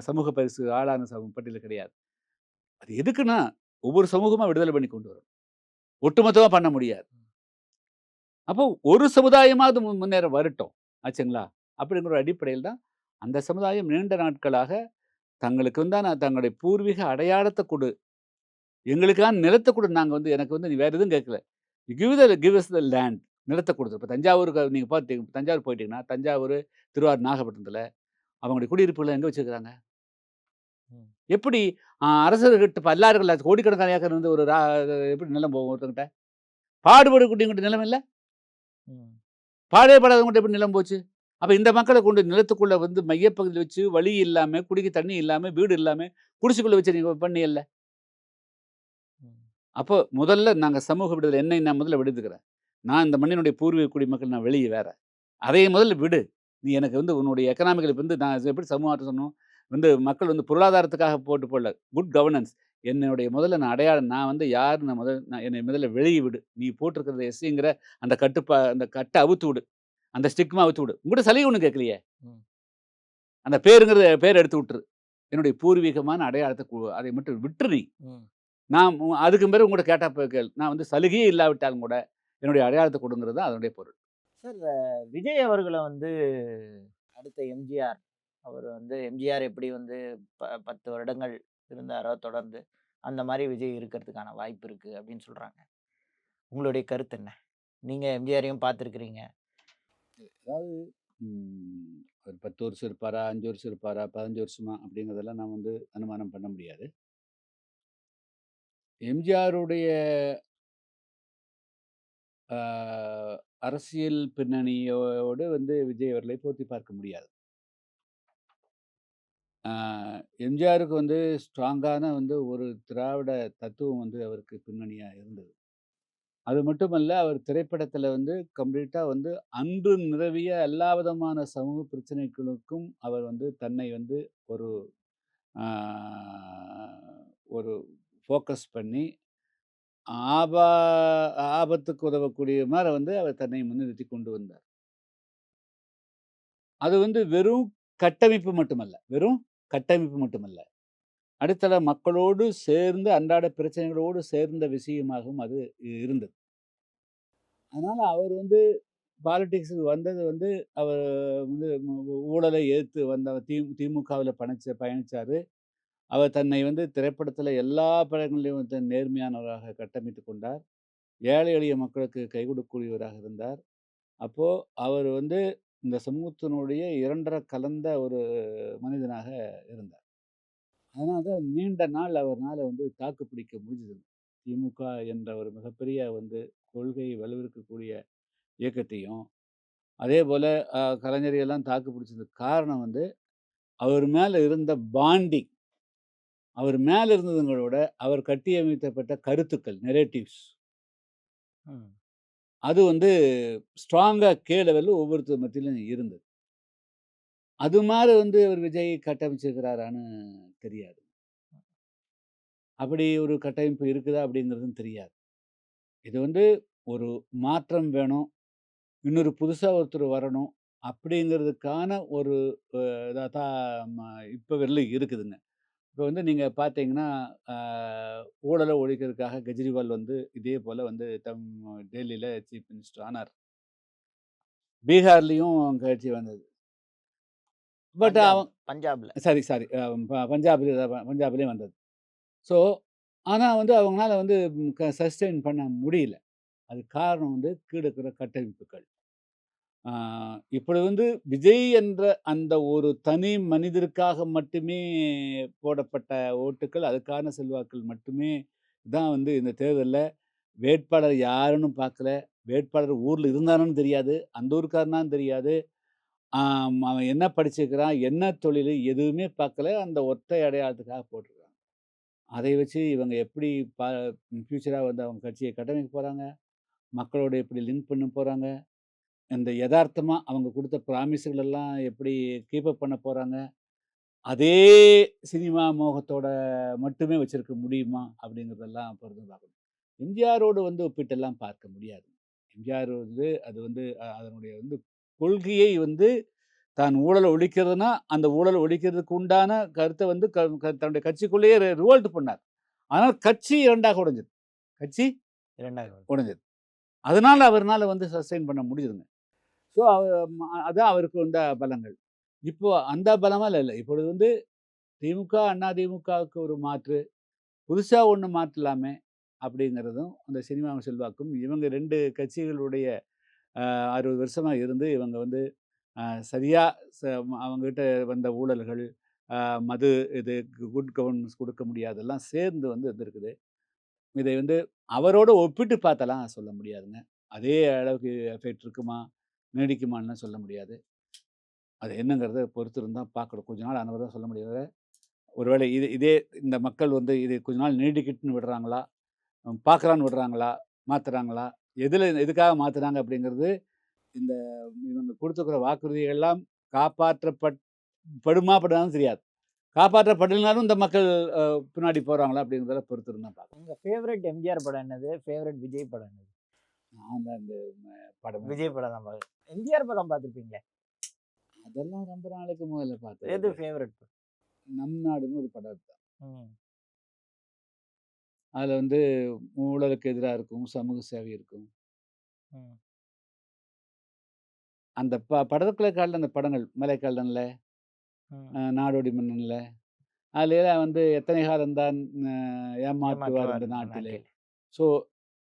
சமூக பரிசு ஆளான பட்டியல்ல கிடையாது. அது எதுக்குன்னா, ஒவ்வொரு சமூகமா விடுதலை பண்ணி கொண்டு வரணும். ஒட்டுமொத்தமா பண்ண முடியாது. அப்போ ஒரு சமுதாயமாவது முன்னேற வரட்டும். ஆச்சுங்களா? அப்படிங்கிற ஒரு அடிப்படையில் தான் அந்த சமுதாயம் நீண்ட நாட்களாக தங்களுக்கு உண்டான தங்களுடைய பூர்வீக அடையாளத்த குடு. எங்களுக்கான நிலத்த குடு. நாங்க வந்து எனக்கு வந்து நீ வேற எதுவும் கேட்கல. Give us the land. நிலத்த குடுத்து. இப்ப தஞ்சாவூருக்கு நீங்க தஞ்சாவூர் போயிட்டீங்கன்னா, தஞ்சாவூர், திருவாரூர், நாகப்பட்டினத்தில அவங்களுடைய குடியிருப்புகள எங்க வச்சிருக்காங்க? ம். எப்படி அரசர்கிட்ட பல்லாயிரங்கள் கோடிக்கணக்கான ஏக்கர் வந்து எப்படி நிலம் போகும் ஒருத்தங்கிட்ட? பாடுபடக்கூடியவங்ககிட்ட நிலம் இல்ல? ம். பாடே படாதவங்ககிட்ட எப்படி நிலம் போச்சு? அப்ப இந்த மக்கள கொண்டு நிலத்துக்குள்ள வந்து மையப்பகுதியில வச்சு வழி இல்லாம, குடிக்க தண்ணி இல்லாம, வீடு இல்லாம, குடிசைக்குள்ள வச்சு நீங்க பண்ணியல்ல. ம். அப்போ முதல்ல நாங்க சமூக விடுதலை என்னை நான் முதல்ல விடுத்துக்கிறேன். நான் இந்த மண்ணினுடைய பூர்வீக குடிமக்கள் நான் வெளிய வேற. அதைய முதல்ல விடு. நீ எனக்கு வந்து உன்னுடைய எக்கனாமிக்கல் வந்து நான் எப்படி சமூக மாற்றம் சொன்னோம். வந்து மக்கள் வந்து பொருளாதாரத்துக்காக போட்டு போடல. Good governance. என்னுடைய முதல்ல நான் அடையாளம் நான் வந்து யாருன்னு என்னை முதல்ல வெளிய விடு. நீ போட்டிருக்கிறது எஸ்சிங்கிற அந்த கட்ட அவுத்து விடு. அந்த ஸ்டிக்மா அவுத்து விடு. உன்கிட்ட சலுகை ஒண்ணும் கேட்கலையே! ம். அந்த பேர் எடுத்து விட்டுரு. என்னுடைய பூர்வீகமான அடையாளத்த அதை மட்டும் விட்டுரு நீ. ம். நான் அதுக்கு பிறகு உங்கட்ட கேட்டா கேள். நான் வந்து சலுகையே இல்லாவிட்டாலும் கூட, என்னுடைய அடையாளத்த குடுங்கிறது தான் அதனுடைய பொருள். சார் விஜய் அவர்கள வந்து அடுத்த எம்ஜிஆர் அவர் வந்து எம்ஜிஆர் எப்படி வந்து 10 வருடங்கள் இருந்தாரோ தொடர்ந்து, அந்த மாரி விஜய் இருக்கிறதுக்கான வாய்ப்பு இருக்கு அப்படின்னு சொல்றாங்க. உங்களுடைய கருத்து என்ன? நீங்க எம்ஜிஆரையும் பார்த்திருக்கிறீங்க. அதாவது ஒரு 10 வருஷம் இருப்பாரா? 5 வருஷம் இருப்பாரா? 15 வருஷமா? அப்படிங்கிறதெல்லாம் நான் வந்து அனுமானம் பண்ண முடியாது. எம்ஜிஆருடைய அ அரசியல் பின்னணியோடு வந்து விஜய் அவர்களை போத்தி பார்க்க முடியாது. அ எம்ஜிஆருக்கு வந்து ஸ்ட்ராங்கான வந்து ஒரு திராவிட தத்துவம் வந்து அவருக்கு பின்னணியா இருந்தது. அது மட்டுமல்ல, அவர் திரைப்படத்தில வந்து கம்ப்ளீட்டா வந்து அன்று நிலவிய எல்லா விதமான சமூக பிரச்சனைகளுக்கும் அவர் வந்து தன்னை வந்து ஒரு ஆ ஒரு ஃபோக்கஸ் பண்ணி, ஆபா ஆபத்துக்கு உதவக்கூடிய மாரி வந்து அவர் தன்னை முன்னிறுத்திக் கொண்டு வந்தார். அது வந்து வெறும் கட்டமைப்பு மட்டுமல்ல. அடித்தள மக்களோடு சேர்ந்து அன்றாட பிரச்சனைகளோடு சேர்ந்த விஷயமாகவும் அது இருந்தது. அதனால அவர் வந்து பாலிடிக்ஸ்க்கு வந்தது வந்து அவர் வந்து ஊழலை எதிர்த்து வந்த திமுகவில பயணிச்சாரு. அவர் தன்னை வந்து திரைப்படத்தில எல்லா படங்கள்லயும் வந்து நேர்மையானவராக கட்டமைத்துக் கொண்டார். ஏழை எளிய மக்களுக்கு கை கொடுக்கக்கூடியவராக இருந்தார். அப்போ அவர் வந்து இந்த சமூகத்தினுடைய 2 கலந்த ஒரு மனிதனாக இருந்தார். அதனால தான் நீண்ட நாள் அவர்னால வந்து தாக்கு பிடிக்க முடிஞ்சது. திமுக என்ற ஒரு மிகப்பெரிய வந்து கொள்கை வலுவிருக்கக்கூடிய இயக்கத்தையும், அதேபோல கலைஞரை எல்லாம் தாக்கு பிடிச்சதுக்கு காரணம் வந்து, அவர் மேல இருந்த பாண்டிங். அவர் மேல இருந்ததுங்கள விட, அவர் கட்டியமைக்கப்பட்ட கருத்துக்கள், நரேட்டிவ்ஸ். ம். அது வந்து ஸ்ட்ராங்கா லெவல்ல ஒவ்வொருத்தர் மத்தியிலும் இருந்தது. அது மாரி வந்து அவர் விஜய் கட்டமைச்சிருக்கிறாரான்னு தெரியாது. அப்படி ஒரு கட்டமைப்பு இருக்குதா அப்படிங்கிறதும் தெரியாது. இது வந்து ஒரு மாற்றம் வேணும். இன்னொரு புதுசா ஒருத்தர் வரணும். அப்படிங்கிறதுக்கான ஒரு இதா தான் இப்ப வரையிலும் இருக்குதுங்க. இப்ப வந்து நீங்க பார்த்தீங்கன்னா, அ ஊழல ஒழிக்கிறதுக்காக கெஜ்ரிவால் வந்து இதே போல வந்து டெல்லியில சீஃப் மினிஸ்டர் ஆனார். பீகார்லயும் கட்சி வந்தது. பட் பஞ்சாப் அவன் பஞ்சாப்ல. சாரி சாரி அ ப பஞ்சாப்லயும் வந்தது. ஸோ, ஆனா வந்து அவங்கனால வந்து சஸ்டெயின் பண்ண முடியல. அதுக்கு காரணம் வந்து கீழ இருக்கிற கட்டமைப்புகள். ஆ இப்படி வந்து விஜய் என்ற அந்த ஒரு தனி மனிதருக்காக மட்டுமே போடப்பட்ட ஓட்டுக்கள், அதுக்கான செல்வாக்கள் மட்டுமே தான் வந்து இந்த தேர்தல்ல வேட்பாளர் யாருன்னு பார்க்கல. வேட்பாளர் ஊர்ல இருந்தானான்னு தெரியாது. அந்த ஊர்க்காரனான்னு தெரியாது. அவன் என்ன படிச்சிருக்கிறான்? என்ன தொழிலு? எதுவுமே பார்க்கல. அந்த ஒற்றை அடையாளத்துக்காக போட்டிருக்காங்க. அதை வச்சு இவங்க எப்படி ப ஃபியூச்சரா வந்து அவங்க கட்சிய கட்டமைக்க போறாங்க? மக்களோட எப்படி லிங்க் பண்ண போறாங்க? இந்த எதார்த்தமா அவங்க குடுத்த ப்ராமிஸ்கள் எல்லாம் எப்படி கீப் அப் பண்ண போறாங்க? அதே சினிமா மோகத்தோட மட்டுமே வச்சிருக்க முடியுமா? அப்படிங்கிறதெல்லாம் பொறுத்து பார்க்கணும். எம்ஜிஆரோடு வந்து ஒப்பிட்டெல்லாம் பார்க்க முடியாது. எம்ஜிஆர் வந்து அது வந்து அதனுடைய வந்து கொள்கையை வந்து தான் ஊழல ஒழிக்கிறதுனா, அந்த ஊழல ஒழிக்கிறதுக்கு உண்டான கருத்த வந்து தன்னுடைய கட்சிக்குள்ளேயே ரிவோல்ட் பண்ணார். ஆனால் கட்சி 2ஆக உடைஞ்சது. கட்சி 2வது. உடைஞ்சது. அதனால அவர்னால வந்து சஸ்டெயின் பண்ண முடிஞ்சதுங்க. ஸோ அதான் அவருக்கு வந்த பலங்கள். இப்போ அந்த பலமால இல்ல. இப்பொழுது வந்து திமுக, அதிமுகவுக்கு ஒரு மாற்று, புதுசா ஒண்ணு மாற்றலாமே அப்படிங்கிறதும் அந்த சினிமா செல்வாக்கும் இவங்க 2 கட்சிகளுடைய 60 வருஷமா இருந்து இவங்க வந்து அ சரியா ச அவங்ககிட்ட வந்த ஊழல்கள், அ மது இது குட் கவர்னன்ஸ் கொடுக்க முடியாதெல்லாம் சேர்ந்து வந்து இருந்திருக்குது. இதை வந்து அவரோட ஒப்பிட்டு பார்த்தெல்லாம் சொல்ல முடியாதுங்க. அதே அளவுக்கு எஃபெக்ட் இருக்குமா? நீடிக்குமான்னுலாம் சொல்ல முடியாது. அது என்னங்கிறத பொறுத்து இருந்தா பார்க்கணும். கொஞ்ச நாள் ஆன பிறகு தான் சொல்ல முடியும். ஒருவேளை இதே இந்த மக்கள் வந்து இது கொஞ்ச நாள் நீடிக்கட்டும்னு விடுறாங்களா? பார்க்கலான்னு விடுறாங்களா? மாத்துறாங்களா? எதுக்காக மாத்துனாங்க அப்படிங்கிறது, இந்த இவங்க குடுத்துருக்கிற வாக்குறுதிகள் எல்லாம் காப்பாற்றப்பட் படுமா? படாதான்னு தெரியாது. காப்பாற்றப்படலைனாலும் இந்த மக்கள் பின்னாடி போகிறாங்களா அப்படிங்கிறத பொறுத்து இருந்தால் பார்க்கணும். உங்க ஃபேவரட் எம்ஜிஆர் படம் என்னது? ஃபேவரட் விஜய் படம் என்னது? நான் தான் இந்த படம் விஜய் படம் தான் பார்க்குறேன். எம்ஜிஆர் படம் பார்த்துருப்பீங்களே? அதெல்லாம் ரொம்ப நாளைக்கு முதல்ல எது பார்த்தது. ஃபேவரட்? நம் நாடுன்னு ஒரு படம் இருக்கு. ம். அதில் வந்து ஊழலுக்கு எதிராக இருக்கும், சமூக சேவை இருக்கும். ம். அந்த படத்துக்குள்ள காட்டின அந்த படங்கள் மலைக்காலன்ல, ம். நாடோடி மன்னன்ல, அதுலலாம் வந்து எத்தனை காலம்தான் ஏமாற்றுவார் ஏமாற்றுவார் இந்த இந்த நாட்டிலே. நாட்டில். ஸோ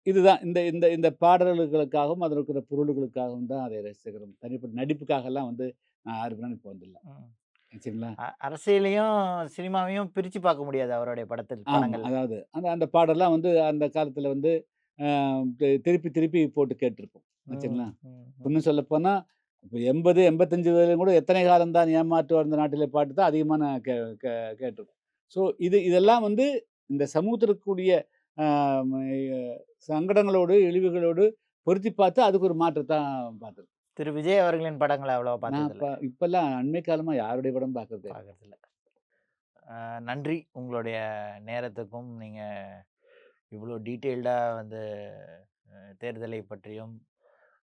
இதுதான் இந்த இந்த இந்த பாடல்களுக்காகவும் அதில் இருக்கிற பொருளுகளுக்காகவும் தான் அதை ரசிக்கிறோம். தனிப்பட்ட நடிப்புக்காகலாம் வந்து நான் யாரு பின்னாடி போனதில்ல. ம். சரிங்களா? அரசியலையும், சினிமாவையும் பிரிச்சு பார்க்க முடியாது அவருடைய ஆமா. படங்கள்ல. அதாவது அந்த அந்த பாடல்லாம் வந்து அந்த காலத்துல வந்து அ திருப்பி திருப்பி போட்டு கேட்டுருப்போம். ம். ஆச்சுங்களா? ம். ம். இன்னும் சொல்லப்போனா, இப்ப 80, 85 வரையும் கூட எத்தனை காலம் தான் ஏமாற்றுவார் இந்த நாட்டிலே பாட்டு தான் அதிகமா நான் கேட்டுருக்கோம். ஸோ இதெல்லாம் வந்து இந்த சமூகத்தில இருக்கக்கூடிய அ சங்கடங்களோடு, இழிவுகளோடு பொருத்தி பார்த்து அதுக்கு ஒரு மாற்றத்தான் பார்த்துருக்கோம். திரு விஜய் அவர்களின் படங்கள அவ்வளவா நான் பார்த்ததில்ல. இப்பல்லாம் அண்மை காலமா யாருடைய படம் பார்க்கறதே இல்ல. பார்க்கறதில்ல. நன்றி உங்களுடைய நேரத்துக்கும், நீங்க இவ்வளோ டீட்டெயில்டா வந்து தேர்தலை பற்றியும்,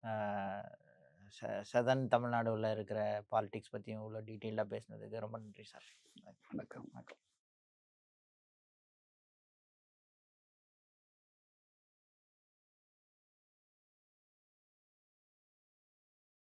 அ சதர்ன் தமிழ்நாடுல இருக்கிற பாலிடிக்ஸ் பத்தியும் இவ்வளோ டீட்டெயில்டா பேசினதுக்கு ரொம்ப நன்றி சார். வணக்கம். வணக்கம்.